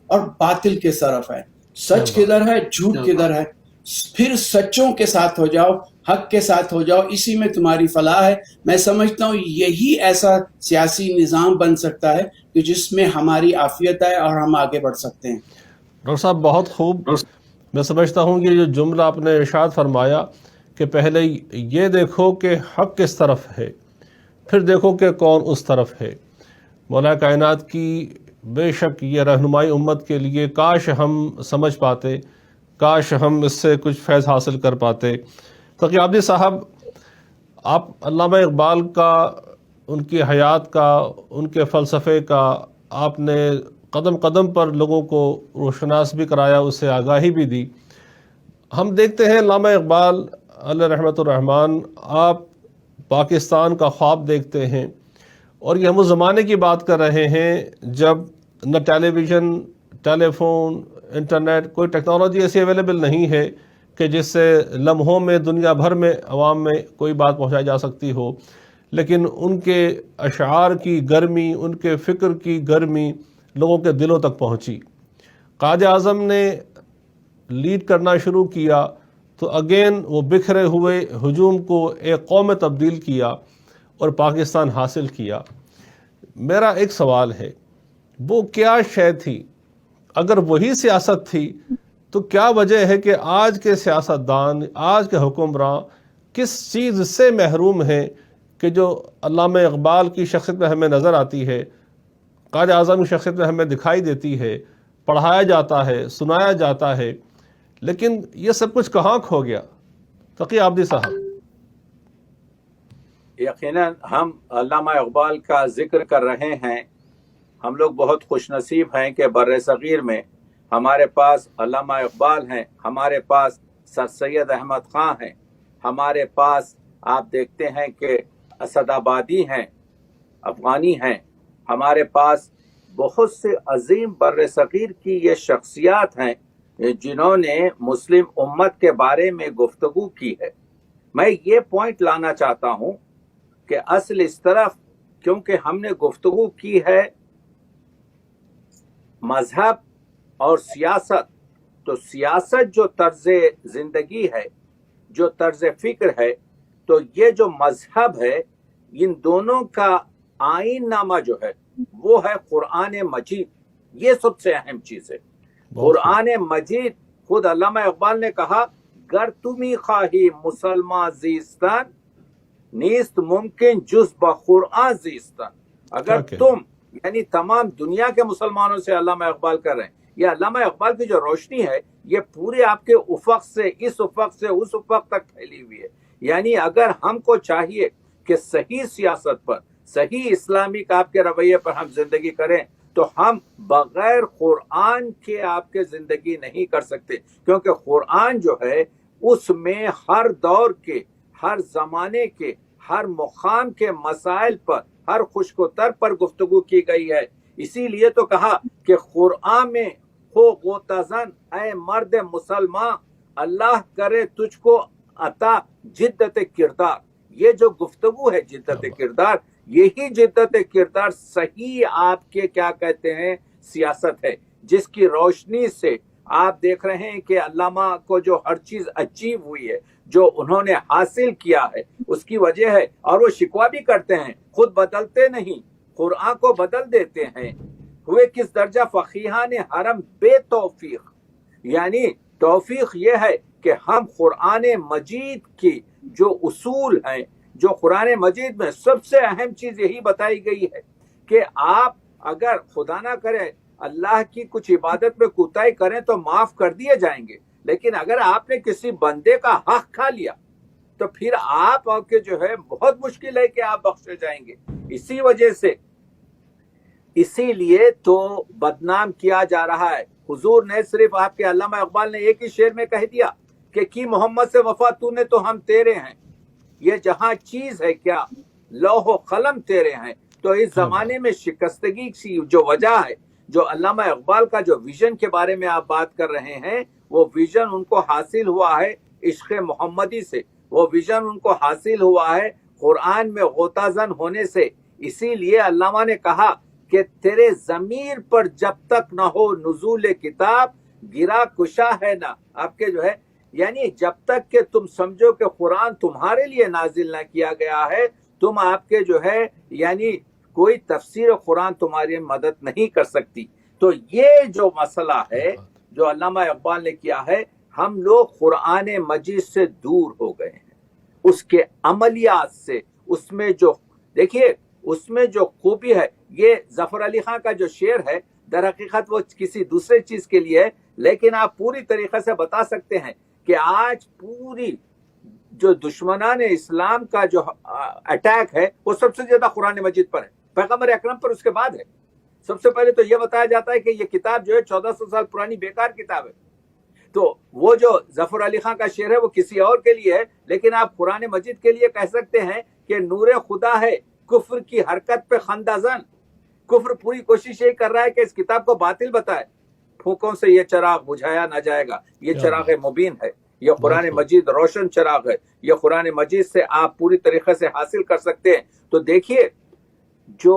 B: اور باطل کس طرف ہے, سچ کدھر ہے جھوٹ کدھر ہے, پھر سچوں کے ساتھ ہو جاؤ, حق کے ساتھ ہو جاؤ, اسی میں تمہاری فلاح ہے. میں سمجھتا ہوں یہی ایسا سیاسی نظام بن سکتا ہے کہ جس میں ہماری عافیت ہے اور ہم آگے بڑھ سکتے ہیں.
A: ڈاکٹر صاحب بہت خوب. میں سمجھتا ہوں کہ جو جملہ آپ نے ارشاد فرمایا کہ پہلے یہ دیکھو کہ حق کس طرف ہے, پھر دیکھو کہ کون اس طرف ہے. مولا کائنات کی بے شک یہ رہنمائی امت کے لیے کاش ہم سمجھ پاتے, کاش ہم اس سے کچھ فیض حاصل کر پاتے. تقی عابدی صاحب, آپ علامہ اقبال کا, ان کی حیات کا, ان کے فلسفے کا آپ نے قدم قدم پر لوگوں کو روشناس بھی کرایا, اس سے آگاہی بھی دی. ہم دیکھتے ہیں علامہ اقبال علیہ رحمۃ الرحمن, آپ پاکستان کا خواب دیکھتے ہیں, اور یہ ہم اس زمانے کی بات کر رہے ہیں جب نہ ٹیلی ویژن, ٹیلی فون, انٹرنیٹ, کوئی ٹیکنالوجی ایسی اویلیبل نہیں ہے کہ جس سے لمحوں میں دنیا بھر میں عوام میں کوئی بات پہنچائی جا سکتی ہو. لیکن ان کے اشعار کی گرمی, ان کے فکر کی گرمی لوگوں کے دلوں تک پہنچی. قائد اعظم نے لیڈ کرنا شروع کیا تو اگین وہ بکھرے ہوئے ہجوم کو ایک قوم میں تبدیل کیا اور پاکستان حاصل کیا. میرا ایک سوال ہے, وہ کیا شے تھی؟ اگر وہی سیاست تھی تو کیا وجہ ہے کہ آج کے سیاستدان, آج کے حکمراں کس چیز سے محروم ہیں کہ جو علامہ اقبال کی شخصیت میں ہمیں نظر آتی ہے, قائد اعظم کی شخصیت میں ہمیں دکھائی دیتی ہے, پڑھایا جاتا ہے, سنایا جاتا ہے, لیکن یہ سب کچھ کہاں کھو گیا؟ تقی عابدی صاحب.
C: یقیناً ہم علامہ اقبال کا ذکر کر رہے ہیں. ہم لوگ بہت خوش نصیب ہیں کہ بر صغیر میں ہمارے پاس علامہ اقبال ہیں, ہمارے پاس سر سید احمد خاں ہیں, ہمارے پاس آپ دیکھتے ہیں کہ اسد آبادی ہیں، افغانی ہیں، ہمارے پاس بہت سے عظیم بر صغیر کی یہ شخصیات ہیں جنہوں نے مسلم امت کے بارے میں گفتگو کی ہے۔ میں یہ پوائنٹ لانا چاہتا ہوں کہ اصل اس طرف کیونکہ ہم نے گفتگو کی ہے مذہب اور سیاست، تو سیاست جو طرز زندگی ہے، جو طرز فکر ہے، تو یہ جو مذہب ہے ان دونوں کا آئین نامہ جو ہے وہ ہے قرآن مجید۔ یہ سب سے اہم چیز ہے۔ قرآن مجید خود علامہ اقبال نے کہا گر تمی خواہی مسلمان زیستن نیست ممکن جز بقرآن زیستن۔ اگر تم یعنی تمام دنیا کے مسلمانوں سے علامہ اقبال کر رہے ہیں، یہ علامہ اقبال کی جو روشنی ہے یہ پورے آپ کے افق سے اس افق سے اس افق تک پھیلی ہوئی ہے۔ یعنی اگر ہم کو چاہیے کہ صحیح سیاست پر، صحیح اسلامک آپ کے رویے پر ہم زندگی کریں تو ہم بغیر قرآن کے آپ کے زندگی نہیں کر سکتے، کیونکہ قرآن جو ہے اس میں ہر دور کے، ہر زمانے کے، ہر مقام کے مسائل پر، ہر خشک و تر پر گفتگو کی گئی ہے۔ اسی لیے تو کہا کہ قرآن میں ہو غوطہ-زن اے مرد مسلمان، اللہ کرے تجھ کو عطا جدت کردار۔ یہ جو گفتگو ہے جدت کردار، یہی جدت کردار صحیح آپ کے کیا کہتے ہیں سیاست ہے، جس کی روشنی سے آپ دیکھ رہے ہیں کہ علامہ کو جو ہر چیز اچیو ہوئی ہے، جو انہوں نے حاصل کیا ہے، اس کی وجہ ہے، اور وہ شکوہ بھی کرتے ہیں خود بدلتے نہیں، قرآن کو بدل دیتے ہیں۔ ہوئے کس درجہ فقیہان حرم بے توفیق، یعنی توفیق یہ ہے کہ ہم قرآن مجید کی جو اصول ہیں، جو قرآن مجید میں سب سے اہم چیز یہی بتائی گئی ہے کہ آپ اگر خدا نہ کرے اللہ کی کچھ عبادت میں کوتاہی کریں تو معاف کر دیے جائیں گے، لیکن اگر آپ نے کسی بندے کا حق کھا لیا تو پھر آپ کے جو ہے بہت مشکل ہے کہ آپ بخشے جائیں گے۔ اسی وجہ سے اسی لیے تو بدنام کیا جا رہا ہے۔ حضور نے صرف آپ کے علامہ اقبال نے ایک ہی شعر میں کہہ دیا کہ کی محمد سے وفا تو نے تو ہم تیرے ہیں، یہ جہاں چیز ہے کیا لوح و قلم تیرے ہیں۔ تو اس زمانے میں شکستگی کی جو وجہ ہے، جو علامہ اقبال کا جو ویژن کے بارے میں آپ بات کر رہے ہیں، وہ ویژن ان کو حاصل ہوا ہے عشق محمدی سے، وہ ویژن ان کو حاصل ہوا ہے قرآن میں غوطہ زن ہونے سے۔ اسی لیے علامہ نے کہا کہ تیرے ضمیر پر جب تک نہ ہو نزول کتاب گرا کشا ہے نہ، آپ کے جو ہے یعنی جب تک کہ تم سمجھو کہ قرآن تمہارے لیے نازل نہ کیا گیا ہے، تم آپ کے جو ہے یعنی کوئی تفسیر قرآن تمہاری مدد نہیں کر سکتی۔ تو یہ جو مسئلہ ہے جو علامہ اقبال نے کیا ہے، ہم لوگ قرآن مجید سے دور ہو گئے ہیں، اس کے عملیات سے، اس میں جو دیکھیے اس میں جو خوبی ہے، یہ ظفر علی خان کا جو شعر ہے در حقیقت وہ کسی دوسرے چیز کے لیے ہے، لیکن آپ پوری طریقے سے بتا سکتے ہیں کہ آج پوری جو دشمنان اسلام کا جو اٹیک ہے وہ سب سے زیادہ قرآن مجید پر ہے، پیغمبر اکرم پر اس کے بعد ہے۔ سب سے پہلے تو یہ بتایا جاتا ہے کہ یہ کتاب جو ہے 1400 سال پرانی بیکار کتاب ہے۔ تو وہ جو ظفر علی خان کا شعر ہے وہ کسی اور کے لیے ہے، لیکن آپ قرآن مجید کے لیے کہہ سکتے ہیں کہ نور خدا ہے کفر کی حرکت پہ خندہ زن۔ کفر پوری کوشش یہ کر رہا ہے کہ اس کتاب کو باطل بتائے، پھونکوں سے یہ چراغ بجھایا نہ جائے گا، یہ چراغ مبین ہے، یہ قرآن مجید روشن چراغ ہے، یہ قرآن مجید سے آپ پوری طریقے سے حاصل کر سکتے ہیں۔ تو دیکھیے جو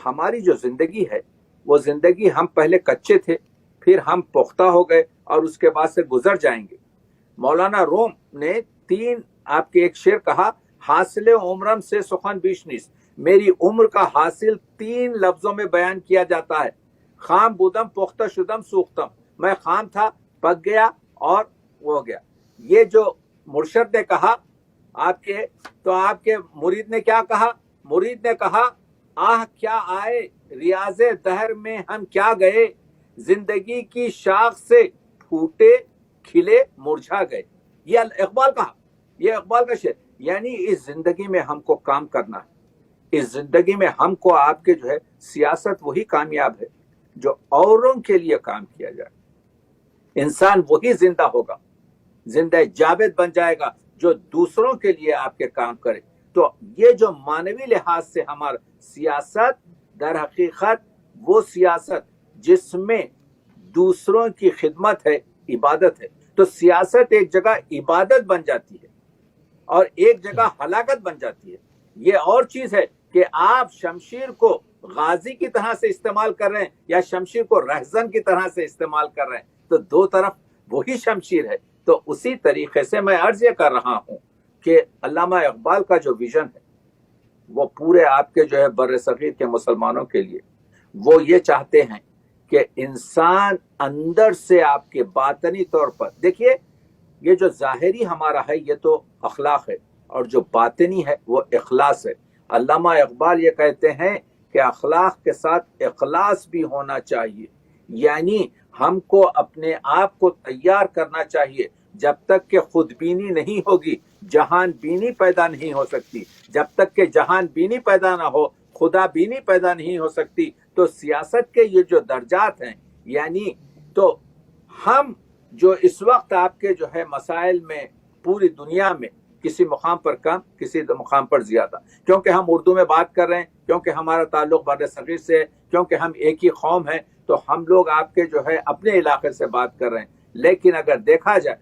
C: ہماری جو زندگی ہے وہ زندگی ہم پہلے کچے تھے، پھر ہم پختہ ہو گئے اور اس کے بعد سے گزر جائیں گے۔ مولانا روم نے آپ کے ایک شعر کہا، حاصل عمرم سے سخن بیش نیست، میری عمر کا حاصل 3 لفظوں میں بیان کیا جاتا ہے، خام بودم پختہ شدم سوختم، میں خام تھا پک گیا اور ہو گیا۔ یہ جو مرشد نے کہا آپ کے مرید نے کیا کہا؟ مرید نے کہا آہ کیا آئے ریاض دہر میں ہم کیا گئے، زندگی کی شاخ سے پھوٹے کھلے مرجھا گئے۔ یہ اقبال کہا، یہ اقبال کا شعر۔ یعنی اس زندگی میں ہم کو کام کرنا ہے، اس زندگی میں ہم کو آپ کے جو ہے سیاست وہی کامیاب ہے جو اوروں کے لیے کام کیا جائے۔ انسان وہی زندہ ہوگا، زندہ جاوید بن جائے گا جو دوسروں کے لیے آپ کے کام کرے. تو یہ جو مانوی لحاظ سے ہمارا سیاست در حقیقت وہ سیاست جس میں دوسروں کی خدمت ہے، عبادت ہے. تو سیاست ایک جگہ عبادت بن جاتی ہے اور ایک جگہ ہلاکت بن جاتی ہے. یہ اور چیز ہے کہ آپ شمشیر کو غازی کی طرح سے استعمال کر رہے ہیں یا شمشیر کو رہزن کی طرح سے استعمال کر رہے ہیں، تو دو طرف وہی شمشیر ہے. تو اسی طریقے سے میں عرض یہ کر رہا ہوں کہ علامہ اقبال کا جو ویژن ہے وہ پورے آپ کے جو ہے بر صغیر کے مسلمانوں کے لیے، وہ یہ چاہتے ہیں کہ انسان اندر سے آپ کے باطنی طور پر، دیکھیے یہ جو ظاہری ہمارا ہے یہ تو اخلاق ہے، اور جو باطنی ہے وہ اخلاص ہے. علامہ اقبال یہ کہتے ہیں کہ اخلاق کے ساتھ اخلاص بھی ہونا چاہیے. یعنی ہم کو اپنے آپ کو تیار کرنا چاہیے. جب تک کہ خود بینی نہیں ہوگی جہان بینی پیدا نہیں ہو سکتی. جب تک کہ جہان بینی پیدا نہ ہو خدا بینی پیدا نہیں ہو سکتی. تو سیاست کے یہ جو درجات ہیں، یعنی تو ہم جو اس وقت آپ کے جو ہے مسائل میں پوری دنیا میں کسی مقام پر کم، کسی مقام پر زیادہ، کیونکہ ہم اردو میں بات کر رہے ہیں، کیونکہ ہمارا تعلق بر صغیر سے ہے، کیونکہ ہم ایک ہی قوم ہیں، تو ہم لوگ آپ کے جو ہے اپنے علاقے سے بات کر رہے ہیں. لیکن اگر دیکھا جائے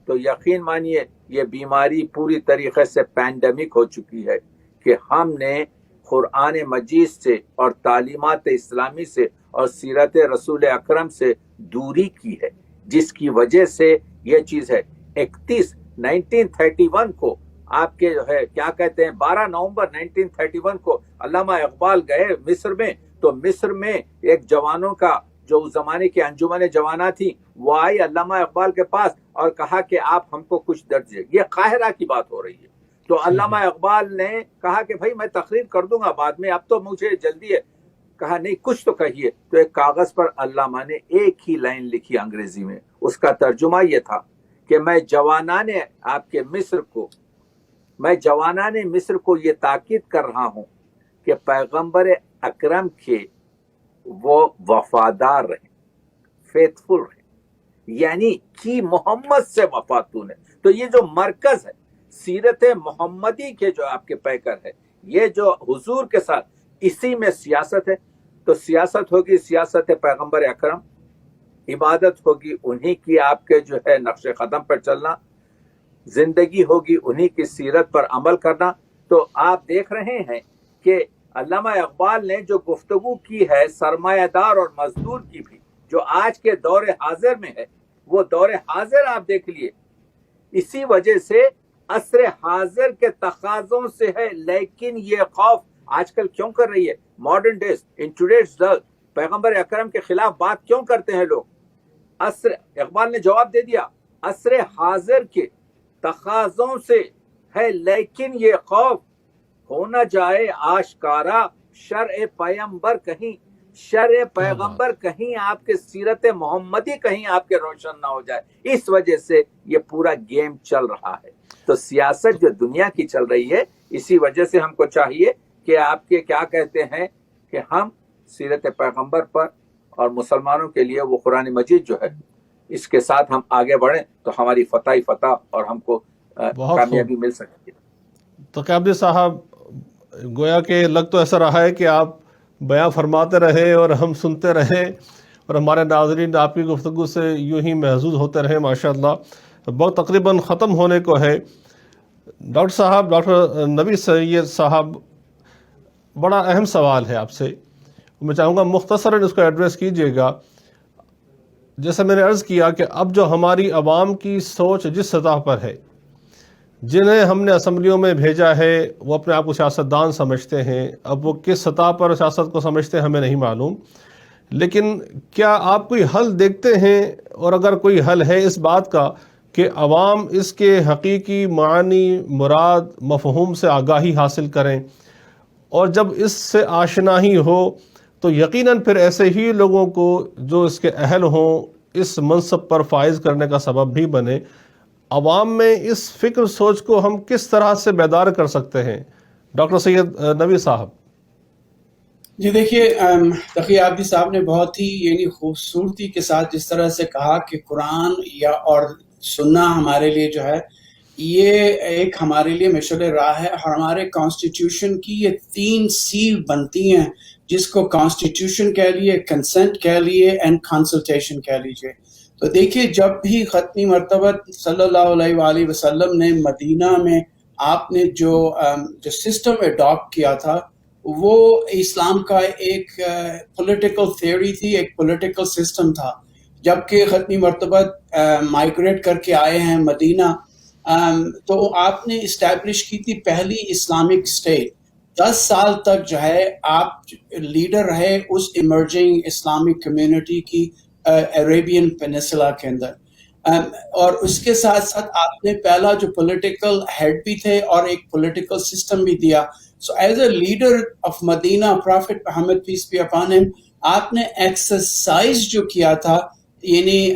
C: تو یقین مانیے یہ بیماری پوری طریقے سے پینڈیمک ہو چکی ہے کہ ہم نے قرآن مجید سے اور تعلیمات اسلامی سے اور سیرت رسول اکرم سے دوری کی ہے، جس کی وجہ سے یہ چیز ہے. 1931 کو آپ کے جو ہے کیا کہتے ہیں 12 نومبر 1931 کو علامہ اقبال گئے مصر میں. تو مصر میں ایک جوانوں کا جو اس زمانے کی انجمن جوانہ تھی وہ آئی علامہ اقبال کے پاس اور کہا کہ آپ ہم کو کچھ درج ہے. یہ قاہرہ کی بات ہو رہی ہے. تو علامہ اقبال نے کہا کہ بھائی میں تقریر کر دوں گا بعد میں، اب تو مجھے جلدی ہے. کہا نہیں کچھ تو کہیے. تو ایک کاغذ پر علامہ نے ایک ہی لائن لکھی انگریزی میں. اس کا ترجمہ یہ تھا کہ میں جوانان مصر کو یہ تاکید کر رہا ہوں کہ پیغمبر اکرم کے وہ وفادار رہیں، فیتھفل رہیں، یعنی کہ محمد سے وفاتون ہے. تو یہ جو مرکز ہے سیرت محمدی کے جو آپ کے پیکر ہے، یہ جو حضور کے ساتھ اسی میں سیاست ہے. تو سیاست ہوگی سیاست پیغمبر اکرم، عبادت ہوگی انہی کی آپ کے جو ہے نقش قدم پر چلنا، زندگی ہوگی انہی کی سیرت پر عمل کرنا. تو آپ دیکھ رہے ہیں کہ علامہ اقبال نے جو گفتگو کی ہے سرمایہ دار اور مزدور کی بھی، جو آج کے دور حاضر میں ہے، وہ دور حاضر آپ دیکھ لیے اسی وجہ سے عصر حاضر کے تقاضوں سے ہے. لیکن یہ خوف آج کل کیوں کر رہی ہے modern days in today's world? پیغمبر اکرم کے خلاف بات کیوں کرتے ہیں لوگ؟ عصر اقبال نے جواب دے دیا عصر حاضر کے تقاضوں سے ہے، لیکن یہ خوف ہو نہ جائے آشکارا شرع پیغمبر کہیں آپ کے سیرت محمدی کہیں آپ کے روشن نہ ہو جائے. اس وجہ سے یہ پورا گیم چل رہا ہے. تو سیاست جو دنیا کی چل رہی ہے، اسی وجہ سے ہم کو چاہیے کہ آپ کے کیا کہتے ہیں کہ ہم سیرت پیغمبر پر اور مسلمانوں کے لیے وہ قرآن مجید جو ہے اس کے ساتھ ہم آگے بڑھیں تو ہماری فتح اور ہم کو کامیابی مل سکتی ہے.
A: تو قیابی صاحب گویا کہ لگ تو ایسا رہا ہے کہ آپ بیان فرماتے رہے اور ہم سنتے رہے اور ہمارے ناظرین آپ کی گفتگو سے یوں ہی محظوظ ہوتے رہے. ماشاءاللہ بہت تقریباً ختم ہونے کو ہے. ڈاکٹر صاحب، ڈاکٹر نبی سید صاحب، بڑا اہم سوال ہے آپ سے، میں چاہوں گا مختصراً اس کو ایڈریس کیجیے گا. جیسے میں نے عرض کیا کہ اب جو ہماری عوام کی سوچ جس سطح پر ہے، جنہیں ہم نے اسمبلیوں میں بھیجا ہے وہ اپنے آپ کو سیاستدان سمجھتے ہیں. اب وہ کس سطح پر سیاست کو سمجھتے ہیں ہمیں نہیں معلوم، لیکن کیا آپ کوئی حل دیکھتے ہیں؟ اور اگر کوئی حل ہے اس بات کا کہ عوام اس کے حقیقی معنی، مراد، مفہوم سے آگاہی حاصل کریں، اور جب اس سے آشنا ہی ہو تو یقیناً پھر ایسے ہی لوگوں کو جو اس کے اہل ہوں اس منصب پر فائز کرنے کا سبب بھی بنے. عوام میں اس فکر سوچ کو ہم کس طرح سے بیدار کر سکتے ہیں ڈاکٹر سید نبی صاحب؟
B: جی دیکھیے، تقی عابدی صاحب نے بہت ہی خوبصورتی کے ساتھ جس طرح سے کہا کہ قرآن اور سننا ہمارے لیے جو ہے یہ ایک ہمارے لیے مشعل راہ ہے، اور ہمارے کانسٹیٹیوشن کی یہ 3 سی بنتی ہیں، جس کو کانسٹیٹیوشن کہہ لیے، کنسنٹ کہہ لیے، اینڈ کنسلٹیشن کہہ لیجیے۔ تو دیکھیے جب بھی ختمی مرتبہ صلی اللہ علیہ وآلہ وسلم نے مدینہ میں آپ نے جو سسٹم اڈاپٹ کیا تھا، وہ اسلام کا ایک پولیٹیکل تھیوری تھی، ایک پولیٹیکل سسٹم تھا۔ جبکہ ختمی مرتبہ مائگریٹ کر کے آئے ہیں مدینہ، تو آپ نے اسٹیبلش کی تھی پہلی اسلامک اسٹیٹ۔ 10 سال تک جو ہے آپ لیڈر رہے اس ایمرجنگ اسلامک کمیونٹی کی عربین پینسلا کے اندر، اور اس کے ساتھ ساتھ آپ نے پہلا جو پولیٹیکل ہیڈ بھی تھے اور ایک پولیٹیکل سسٹم بھی دیا۔ So as a leader of Medina prophet Muhammad peace be upon him, آپ نے ایکسرسائز جو کیا تھا، یعنی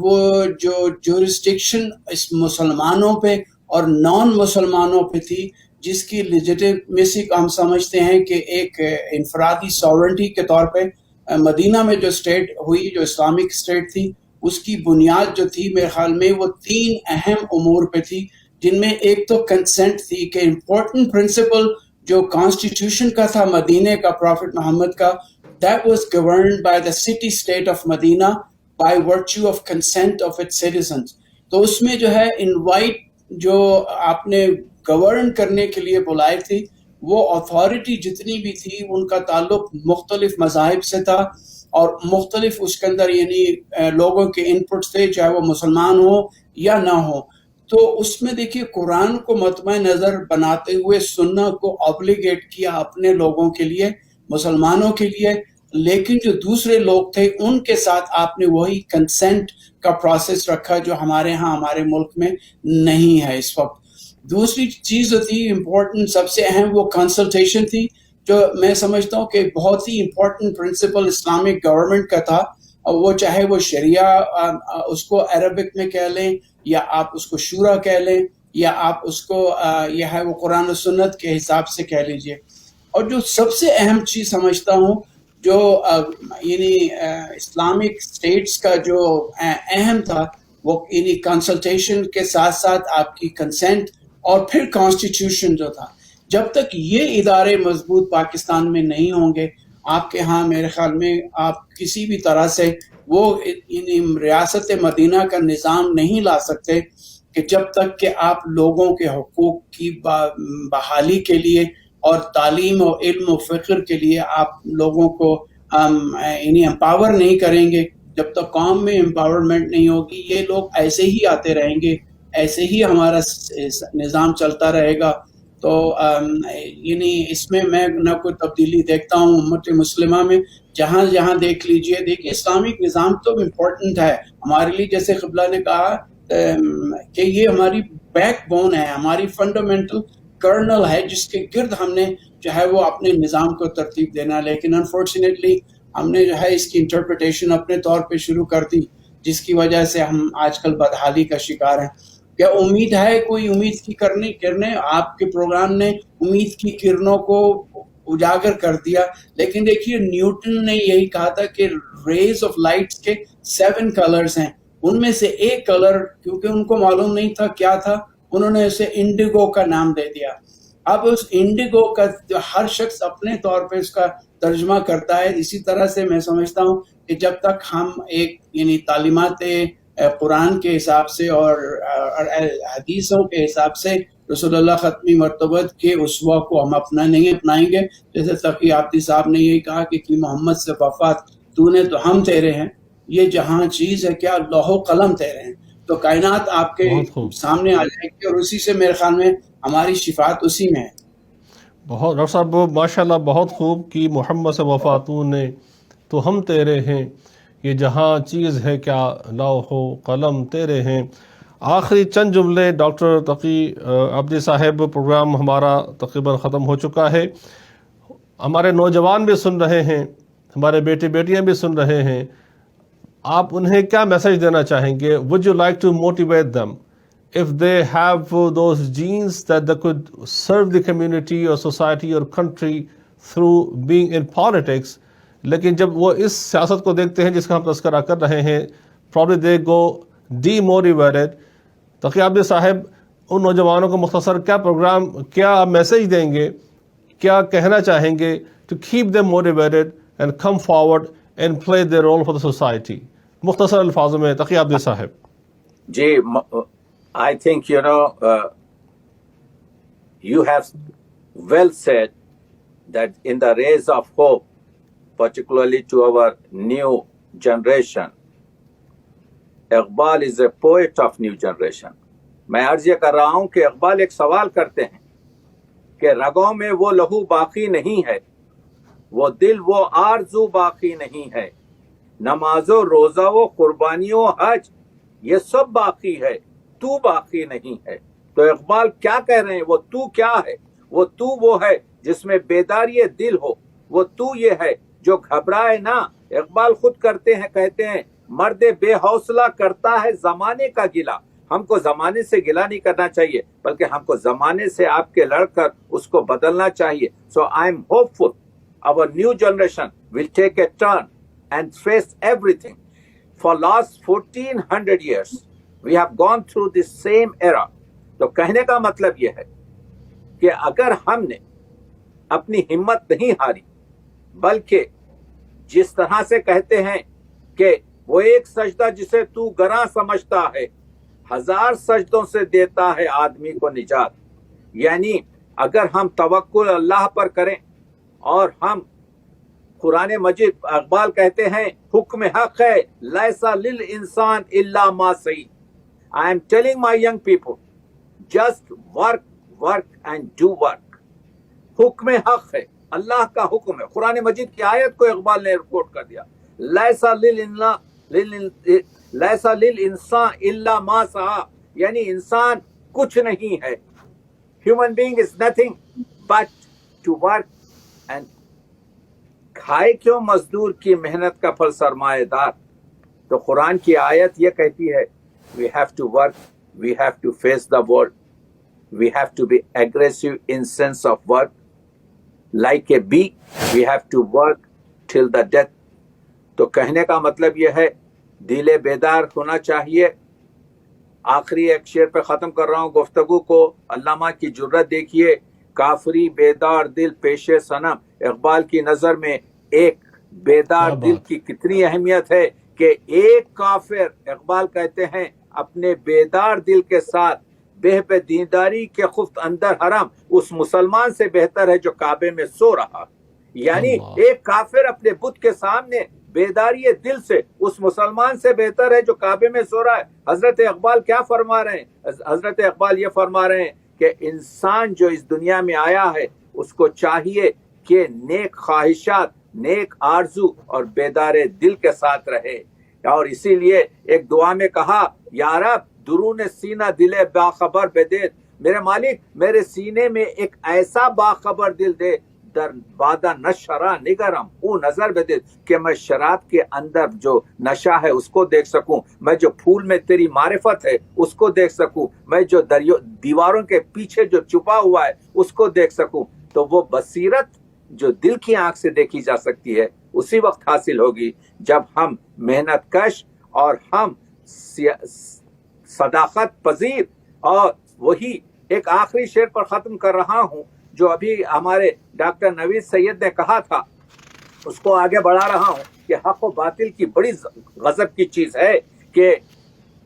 B: وہ جو جورسڈکشن اس مسلمانوں پہ اور نان مسلمانوں پہ تھی، جس کی لیجیٹمیسی کو ہم سمجھتے ہیں کہ ایک انفرادی ساورنٹی کے طور پہ مدینہ میں جو اسٹیٹ ہوئی، جو اسلامک اسٹیٹ تھی، اس کی بنیاد جو تھی میرے خیال میں وہ 3 اہم امور پہ تھی، جن میں ایک تو کنسنٹ تھی کہ امپورٹنٹ پرنسپل جو کانسٹیٹیوشن کا تھا مدینہ کا، پرافٹ محمد کا، that was governed by the city state of Medina by virtue of consent of its citizens۔ تو اس میں جو ہے انوائٹ جو آپ نے گورن کرنے کے لیے بلائے تھے، وہ اتھارٹی جتنی بھی تھی ان کا تعلق مختلف مذاہب سے تھا، اور مختلف اس کے اندر یعنی لوگوں کے انپٹس تھے، چاہے وہ مسلمان ہو یا نہ ہو۔ تو اس میں دیکھیے قرآن کو مطمع نظر بناتے ہوئے سنہ کو آبلیگیٹ کیا اپنے لوگوں کے لیے، مسلمانوں کے لیے، لیکن جو دوسرے لوگ تھے ان کے ساتھ آپ نے وہی کنسنٹ کا پروسیس رکھا جو ہمارے ہاں ہمارے ملک میں نہیں ہے اس وقت۔ دوسری چیز جو تھی امپورٹنٹ، سب سے اہم، وہ کنسلٹیشن تھی، جو میں سمجھتا ہوں کہ بہت ہی امپورٹنٹ پرنسپل اسلامک گورنمنٹ کا تھا، وہ چاہے وہ شریعہ اس کو عربک میں کہہ لیں، یا آپ اس کو شورا کہہ لیں، یا آپ اس کو یہ ہے وہ قرآن و سنت کے حساب سے کہہ لیجئے۔ اور جو سب سے اہم چیز سمجھتا ہوں جو یعنی اسلامک اسٹیٹس کا جو اہم تھا، وہ یعنی کنسلٹیشن کے ساتھ ساتھ آپ کی کنسنٹ، اور پھر کانسٹیٹیوشن جو تھا۔ جب تک یہ ادارے مضبوط پاکستان میں نہیں ہوں گے، آپ کے ہاں میرے خیال میں آپ کسی بھی طرح سے وہ یعنی ریاست مدینہ کا نظام نہیں لا سکتے، کہ جب تک کہ آپ لوگوں کے حقوق کی بحالی کے لیے اور تعلیم و علم و فکر کے لیے آپ لوگوں کو یعنی امپاور نہیں کریں گے، جب تک قوم میں امپاورمنٹ نہیں ہوگی، یہ لوگ ایسے ہی آتے رہیں گے، ایسے ہی ہمارا نظام چلتا رہے گا۔ تو یعنی اس میں نہ کوئی تبدیلی دیکھتا ہوں امت مسلمہ میں، جہاں جہاں دیکھ لیجئے۔ دیکھیے اسلامک نظام تو امپورٹنٹ ہے ہمارے لیے، جیسے قبلہ نے کہا کہ یہ ہماری بیک بون ہے، ہماری فنڈامنٹل کرنل ہے، جس کے گرد ہم نے جو ہے وہ اپنے نظام کو ترتیب دینا، لیکن انفارچونیٹلی ہم نے جو ہے اس کی انٹرپریٹیشن اپنے طور پہ شروع کر دی، جس کی وجہ سے ہم آج کل بدحالی کا شکار ہیں۔ کیا امید ہے کوئی امید کی کرنے آپ کے پروگرام نے امید کی کرنوں کو اجاگر کر دیا، لیکن دیکھیے نیوٹن نے یہی کہا تھا کہ ریز آف لائٹس کے 7 کلرز ہیں، ان میں سے ایک کلر کیونکہ ان کو معلوم نہیں تھا کیا تھا، انہوں نے اسے انڈیگو کا نام دے دیا۔ اب اس انڈیگو کا جو ہر شخص اپنے طور پہ اس کا ترجمہ کرتا ہے، اسی طرح سے میں سمجھتا ہوں کہ جب تک ہم ایک یعنی تعلیمات قرآن کے حساب سے اور حدیثوں کے حساب سے رسول اللہ ختمی مرتبہ کے اسوہ کو ہم اپنائیں گے، جیسے تقی آبدی صاحب نے یہی کہا کہ محمد سے وفات تو نے تو ہم تیرے ہیں، یہ جہاں چیز ہے کیا لوح و قلم تیرے ہیں، تو کائنات آپ کے سامنے آ جائے گی، اور اسی سے میرے خیال میں ہماری شفاعت اسی میں ہے۔
A: بہت ڈاکٹر صاحب ماشاءاللہ بہت خوب کی محمد سے وفاتون نے تو ہم تیرے ہیں، یہ جہاں چیز ہے کیا لوح و قلم تیرے ہیں۔ آخری چند جملے ڈاکٹر تقی عبدی صاحب، پروگرام ہمارا تقریباً ختم ہو چکا ہے، ہمارے نوجوان بھی سن رہے ہیں، ہمارے بیٹے بیٹیاں بھی سن رہے ہیں، آپ انہیں کیا میسج دینا چاہیں گے؟ would you like to motivate them if they have those genes that they could serve the community or society or country through being in politics، لیکن جب وہ اس سیاست کو دیکھتے ہیں جس کا ہم تذکرہ کر رہے ہیں، probably they go demotivated۔ Taqi عبدی صاحب ان نوجوانوں کو مختصر کیا پروگرام، کیا آپ میسیج دیں گے، کیا کہنا چاہیں گے to keep them motivated and come forward and play their role for the society? مختصر الفاظوں میں تقی عبدی صاحب.
C: جی، I think you have well said that in the rays of hope, particularly to our new generation, Iqbal is a poet of new generation. میں عرض یہ کر رہا ہوں کہ اقبال ایک سوال کرتے ہیں کہ رگوں میں وہ لہو باقی نہیں ہے، وہ دل وہ آرزو باقی نہیں ہے، نماز و روزہ و قربانی و حج یہ سب باقی ہے، تو باقی نہیں ہے. تو اقبال کیا کہہ رہے ہیں؟ وہ تو کیا ہے؟ وہ ہے جس میں بیداری دل ہو، وہ تو یہ ہے جو گھبرائے نہ. اقبال خود کہتے ہیں مرد بے حوصلہ کرتا ہے زمانے کا گلہ. ہم کو زمانے سے گلہ نہیں کرنا چاہیے، بلکہ ہم کو زمانے سے آپ کے لڑ کر اس کو بدلنا چاہیے. So I am hopeful our new generation will take a turn and face everything. For last 1400 years we have gone through this same era. تو کہنے کا مطلب یہ ہے کہ اگر ہم نے اپنی ہمت نہیں ہاری، بلکہ جس طرح سے کہتے ہیں کہ وہ ایک سجدہ جسے تو گراں سمجھتا ہے 1000 سجدوں سے دیتا ہے آدمی کو نجات. یعنی اگر ہم توکل اللہ پر کریں اور ہم قرآن مجید، اقبال کہتے ہیں حکم حق ہے لیسا للانسان الا ما سعی. I am telling my young people, just work and do work. حکم حق ہے، اللہ کا حکم ہے. قرآن مجید کی آیت کو اقبال نے رپورٹ کر دیا، لیسا للانسان الا ما سعی، یعنی انسان کچھ نہیں ہے. Human being is nothing but to work and کھائے کیوں مزدور کی محنت کا پھل سرمایہ دار. تو قرآن کی آیت یہ کہتی ہے we have to work, we have to face the world, we have to be aggressive in sense of work, like a bee we have to work till the death. تو کہنے کا مطلب یہ ہے دل بیدار ہونا چاہیے. آخری ایک شعر پہ ختم کر رہا ہوں گفتگو کو. علامہ کی جرت دیکھیے، کافری بیدار دل پیش صنم. اقبال کی نظر میں ایک بیدار دل کی کتنی اہمیت ہے کہ ایک کافر، اقبال کہتے ہیں، اپنے بیدار دل کے ساتھ بے دینداری کے خفت اندر حرم اس مسلمان سے بہتر ہے جو کعبے میں سو رہا. یعنی ایک کافر اپنے بت کے سامنے بیداری دل سے اس مسلمان سے بہتر ہے جو کعبے میں سو رہا ہے. حضرت اقبال کیا فرما رہے ہیں؟ حضرت اقبال یہ فرما رہے ہیں کہ انسان جو اس دنیا میں آیا ہے اس کو چاہیے کہ نیک خواہشات، نیک آرزو اور بیدار دل کے ساتھ رہے. اور اسی لیے ایک دعا میں کہا یا رب درون سینہ دل باخبر بدید، میرے مالک میرے سینے میں ایک ایسا باخبر دل دے در بادہ نشرا نگرم او نظر بدید، کہ میں شراب کے اندر جو نشہ ہے اس کو دیکھ سکوں، میں جو پھول میں تیری معرفت ہے اس کو دیکھ سکوں، میں جو دیواروں کے پیچھے جو چھپا ہوا ہے اس کو دیکھ سکوں. تو وہ بصیرت جو دل کی آنکھ سے دیکھی جا سکتی ہے اسی وقت حاصل ہوگی جب ہم محنت کش اور ہم صداقت پذیر. اور وہی ایک آخری شعر پر ختم کر رہا ہوں جو ابھی ہمارے ڈاکٹر نوید سید نے کہا تھا، اس کو آگے بڑھا رہا ہوں کہ حق و باطل کی بڑی غضب کی چیز ہے کہ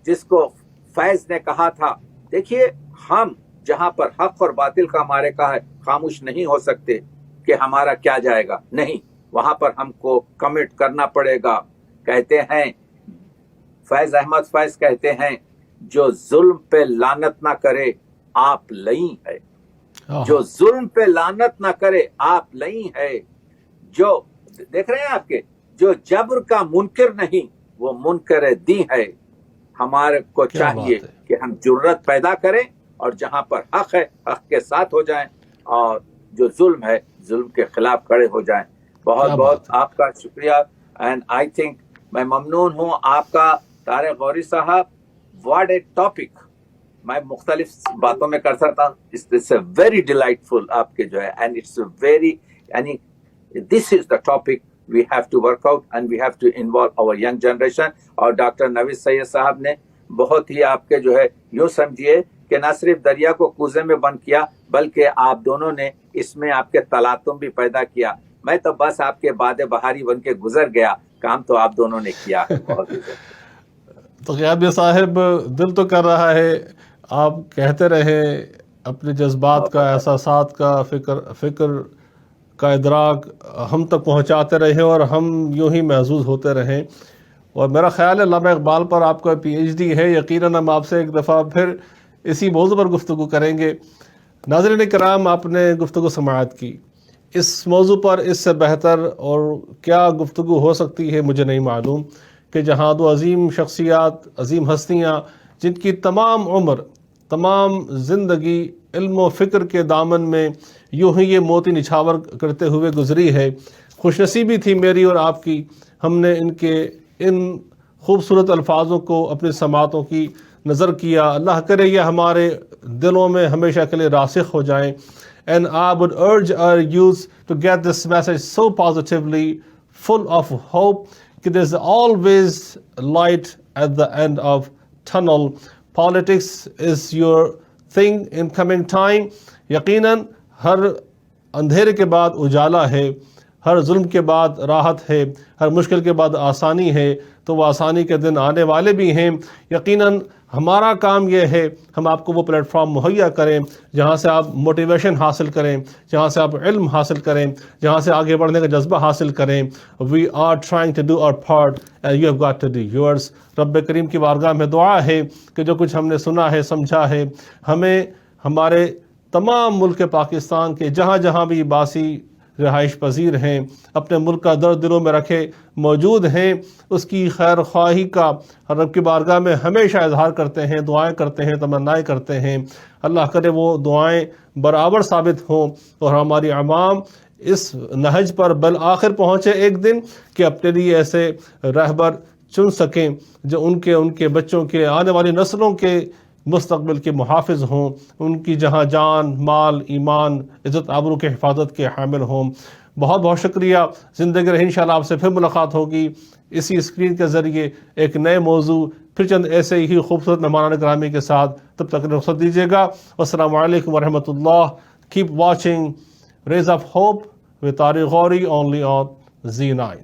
C: جس کو فیض نے کہا تھا، دیکھیے ہم جہاں پر حق اور باطل کا معرکہ ہے خاموش نہیں ہو سکتے کہ ہمارا کیا جائے گا، نہیں، وہاں پر ہم کو کمٹ کرنا پڑے گا. کہتے ہیں فیض احمد فیض کہتے ہیں جو ظلم پہ لعنت نہ کرے آپ لئی ہے، جو ظلم پہ لعنت نہ کرے آپ لئی ہے، جو دیکھ رہے ہیں آپ کے جو جبر کا منکر نہیں وہ منکر دی ہے. ہمارے کو چاہیے کہ ہم جرت پیدا کریں اور جہاں پر حق ہے حق کے ساتھ ہو جائیں اور جو ظلم ہے ظلم کے خلاف کھڑے ہو جائیں. بہت بہت آپ کا شکریہ. اینڈ آئی تھنک میں ممنون ہوں آپ کا طارق غوری صاحب. What a topic. میں مختلف باتوں میں کر سکتا ہوں. اٹس اے ویری ڈیلائٹفل آپ کے جو ہے اینڈ اٹس ویری یعنی this is the topic we have to work out and we have to involve our young generation. اور ڈاکٹر نوید سید صاحب نے بہت ہی آپ کے جو ہے یوں سمجھیے کہ نہ صرف دریا کو کوزے میں بند کیا بلکہ آپ دونوں نے اس میں آپ کے تلاطم بھی پیدا کیا. میں تو بس آپ کے باد بہاری بن کے گزر گیا, کام تو آپ دونوں نے کیا ہے. بہت
A: تو غیابی صاحب دل تو کر رہا ہے آپ کہتے رہیں اپنے جذبات کا, احساسات کا, فکر کا ادراک ہم تک پہنچاتے رہیں اور ہم یوں ہی محظوظ ہوتے رہیں. اور میرا خیال ہے علامہ اقبال پر آپ کا پی ایچ ڈی ہے, یقیناً ہم آپ سے ایک دفعہ پھر اسی موضوع پر گفتگو کریں گے. ناظرین کرام, آپ نے گفتگو سماعت کی. اس موضوع پر اس سے بہتر اور کیا گفتگو ہو سکتی ہے مجھے نہیں معلوم کہ جہاں دو عظیم شخصیات, عظیم ہستیاں جن کی تمام عمر, تمام زندگی علم و فکر کے دامن میں یوں ہی یہ موتی نچھاور کرتے ہوئے گزری ہے. خوش نصیبی تھی میری اور آپ کی, ہم نے ان خوبصورت الفاظوں کو اپنی سماعتوں کی نظر کیا. اللہ کرے یہ ہمارے دلوں میں ہمیشہ کے لیے راسخ ہو جائیں. And I would urge our youth to get this message so positively, full of hope, that there's always light at the end of tunnel. Politics is your thing in coming time. یقیناً ہر اندھیرے کے بعد اجالا ہے, ہر ظلم کے بعد راحت ہے, ہر مشکل کے بعد آسانی ہے, تو وہ آسانی کے دن آنے والے بھی ہیں. یقیناً ہمارا کام یہ ہے ہم آپ کو وہ پلیٹ فارم مہیا کریں جہاں سے آپ موٹیویشن حاصل کریں, جہاں سے آپ علم حاصل کریں, جہاں سے آگے بڑھنے کا جذبہ حاصل کریں. We are trying to do our part and you have got to do yours. رب کریم کی بارگاہ میں دعا ہے کہ جو کچھ ہم نے سنا ہے, سمجھا ہے, ہمیں ہمارے تمام ملک پاکستان کے جہاں جہاں بھی باسی رہائش پذیر ہیں اپنے ملک کا درد دلوں میں رکھے موجود ہیں, اس کی خیر خواہی کا رب کی بارگاہ میں ہمیشہ اظہار کرتے ہیں, دعائیں کرتے ہیں, تمنائیں کرتے ہیں. اللہ کرے وہ دعائیں برابر ثابت ہوں اور ہماری عوام اس نہج پر بالآخر پہنچے ایک دن کہ اپنے لیے ایسے رہبر چن سکیں جو ان کے بچوں کے, آنے والی نسلوں کے مستقبل کے محافظ ہوں, ان کی جہاں جان, مال, ایمان, عزت آبرو کے حفاظت کے حامل ہوں. بہت بہت شکریہ. زندگی رہی انشاءاللہ آپ سے پھر ملاقات ہوگی اسی اسکرین کے ذریعے ایک نئے موضوع, پھر چند ایسے ہی خوبصورت مہمان گرامی کے ساتھ. تب تک رخصت دیجیے گا. والسلام علیکم ورحمۃ اللہ. Keep watching rays of hope with Tariq Ghauri only on Z9.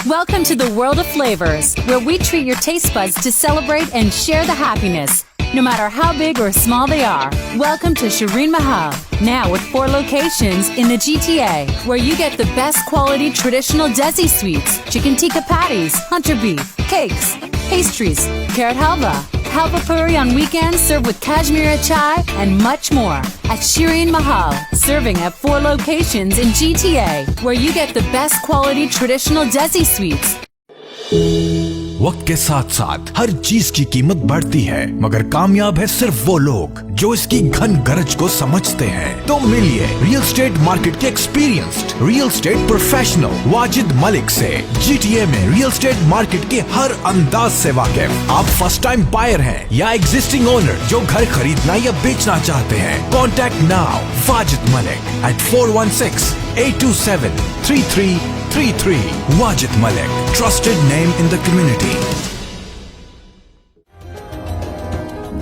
G: Welcome to the world of flavors, where we treat your taste buds to celebrate and share the happiness, no matter how big or small they are. Welcome to Shireen Mahal, now with 4 locations in the GTA, where you get the best quality traditional Desi sweets, chicken tikka patties, hunter beef, cakes, pastries, carrot halva, halva puri on weekends served with Kashmiri chai, and much more. At Shireen Mahal, serving at 4 locations in GTA, where you get the best quality traditional Desi sweets.
H: وقت کے ساتھ ساتھ ہر چیز کی قیمت بڑھتی ہے, مگر کامیاب ہے صرف وہ لوگ جو اس کی گھن گرج کو سمجھتے ہیں. تو ملیے ریئل اسٹیٹ مارکیٹ کے experienced real estate professional Wajid Malik سے. جی ٹی اے میں ریئل اسٹیٹ مارکیٹ کے ہر انداز سے واقف. آپ فرسٹ ٹائم بائر ہیں یا ایگزسٹنگ اونر جو گھر خریدنا یا بیچنا چاہتے ہیں, contact now Wajid Malik at 416-827-3333. Wajid Malik, trusted name in the community.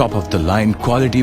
H: top of the line quality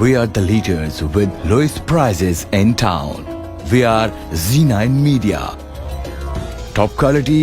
H: we are the leaders with lowest prices in town. We are Z9 Media. Top quality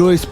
H: lowest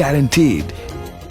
H: guaranteed.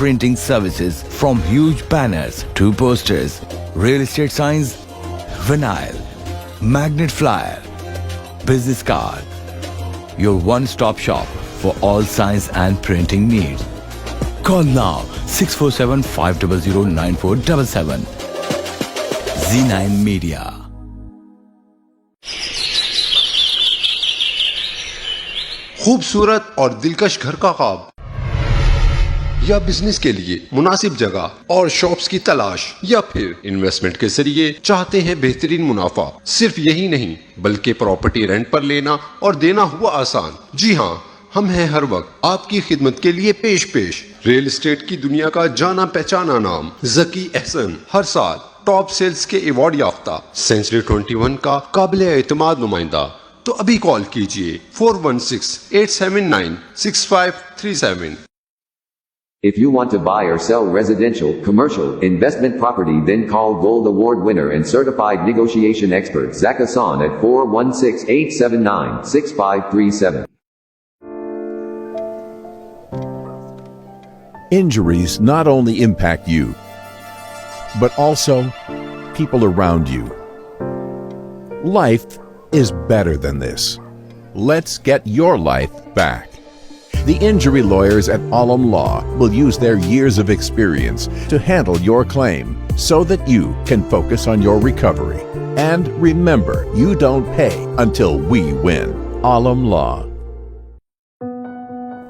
H: printing services from huge banners to posters, real estate signs, vinyl, magnet flyer, business card. Your one-stop shop for all signs and printing needs. Call now 647-500-9477. Z9 Media.
I: خوبصورت اور دلکش گھر کا خواب یا business کے لیے مناسب جگہ اور شاپس کی تلاش, یا پھر انویسٹمنٹ کے ذریعے چاہتے ہیں بہترین منافع. صرف یہی نہیں بلکہ پراپرٹی رینٹ پر لینا اور دینا ہوا آسان. جی ہاں, ہم ہیں ہر وقت آپ کی خدمت کے لیے پیش ریل اسٹیٹ کی دنیا کا جانا پہچانا نام ذکی احسن، ہر سال ٹاپ سیلز کے ایوارڈ یافتہ سینچری 21 کا قابل اعتماد نمائندہ. تو ابھی کال کیجئے 416-879-6537.
J: If you want to buy or sell residential, commercial, investment property, then call Gold Award winner and certified negotiation expert Zach Hassan at 416-879-6537.
K: Injuries not only impact you, but also people around you. Life is better than this. Let's get your life back. The injury lawyers at Alam Law will use their years of experience to handle your claim so that you can focus on your recovery. And remember, you don't pay until we win. Alam Law.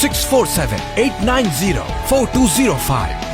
L: 647-890-4205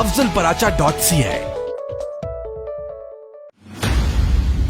L: afzalparacha.ca.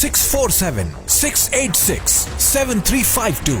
L: 647-686-7352.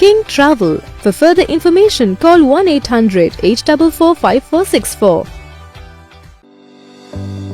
M: King Travel. For further information, call 1-800-844-5464.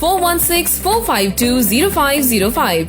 E: 416-452-0505.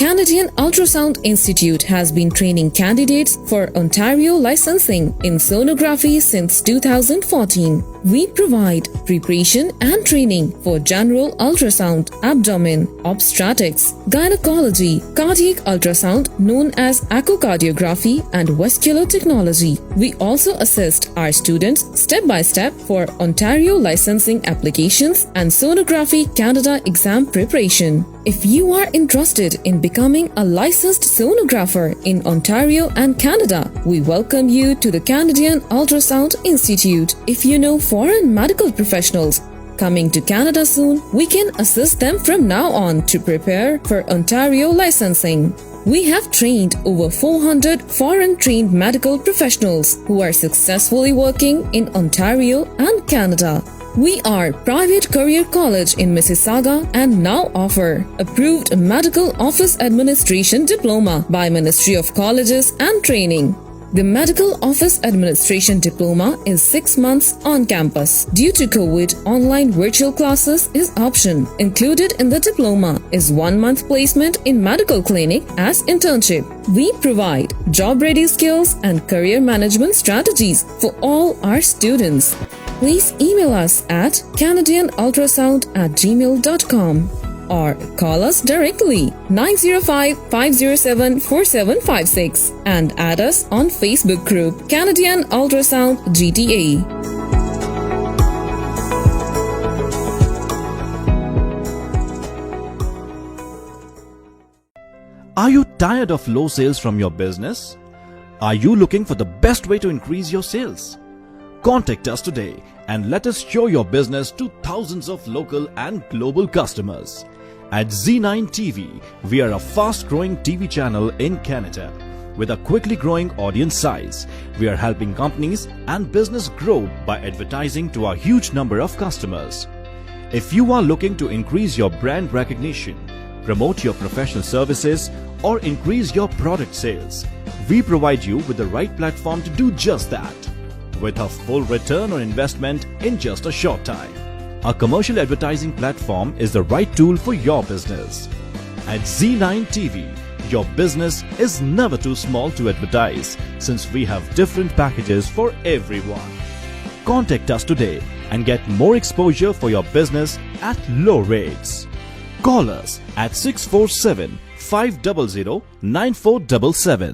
E: Canadian Ultrasound Institute has been training candidates for Ontario licensing in sonography since 2014. We provide preparation and training for general ultrasound, abdomen, obstetrics, gynecology, cardiac ultrasound known as echocardiography and vascular technology. We also assist our students step by step for Ontario licensing applications and Sonography Canada exam preparation. If you are interested in becoming a licensed sonographer in Ontario and Canada, we welcome you to the Canadian Ultrasound Institute. If you know foreign medical professionals coming to Canada soon, we can assist them from now on to prepare for Ontario licensing. We have trained over 400 foreign trained medical professionals who are successfully working in Ontario and Canada. We are private career college in Mississauga and now offer approved medical office administration diploma by Ministry of Colleges and Training. The Medical Office Administration Diploma is 6 months on campus. Due to COVID, online virtual classes is option. Included in the diploma is 1 month placement in medical clinic as internship. We provide job-ready skills and career management strategies for all our students. Please email us at canadianultrasound@gmail.com. or call us directly 905-507-4756 and add us on Facebook group Canadian Ultrasound GTA.
N: Are you tired of low sales from your business? Are you looking for the best way to increase your sales? Contact us today and let us show your business to thousands of local and global customers. At Z9 TV, we are a fast-growing TV channel in Canada. With a quickly growing audience size, we are helping companies and business grow by advertising to a huge number of customers. If you are looking to increase your brand recognition, promote your professional services, or increase your product sales, we provide you with the right platform to do just that, with a full return on investment in just a short time. Our commercial advertising platform is the right tool for your business. At Z9 TV, your business is never too small to advertise since we have different packages for everyone. Contact us today and get more exposure for your business at low rates. Call us at 647-500-9477.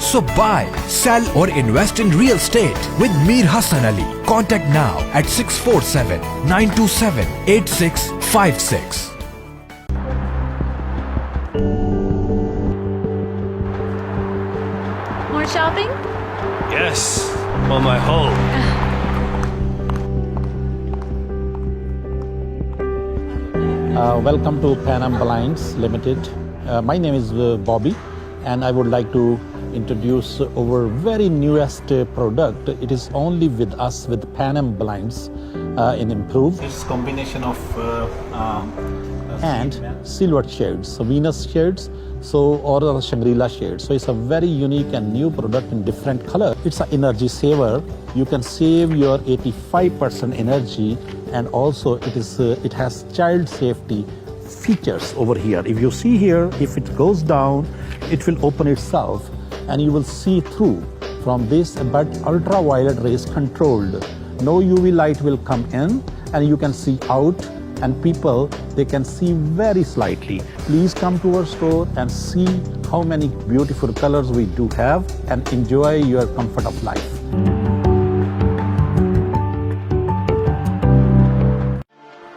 L: So buy, sell or invest in real estate with Mir Hassan Ali. Contact now at 647-927-8656.
O: More shopping?
P: Yes, on my home.
F: Welcome to Pan Am Blinds Limited. My name is Bobby, and I would like to introduce our very newest product. It is only with us with Pan Am Blinds in improved.
P: It's combination of
F: and silver shades, so Venus shades, or Shangri-La shades. So it's a very unique and new product in different color. It's an energy saver. You can save your 85% energy, and also it has child safety features over here. If you see here, if it goes down, it will open itself and you will see through from this, but ultraviolet rays controlled. No UV light will come in and you can see out, and people, they can see very slightly. Please come to our store and see how many beautiful colors we do have and enjoy your comfort of life.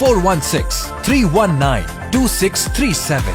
L: 416-319-2637।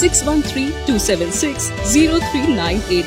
Q: 613-276-0398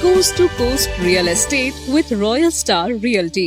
Q: Coast to Coast Real Estate with Royal Star Realty.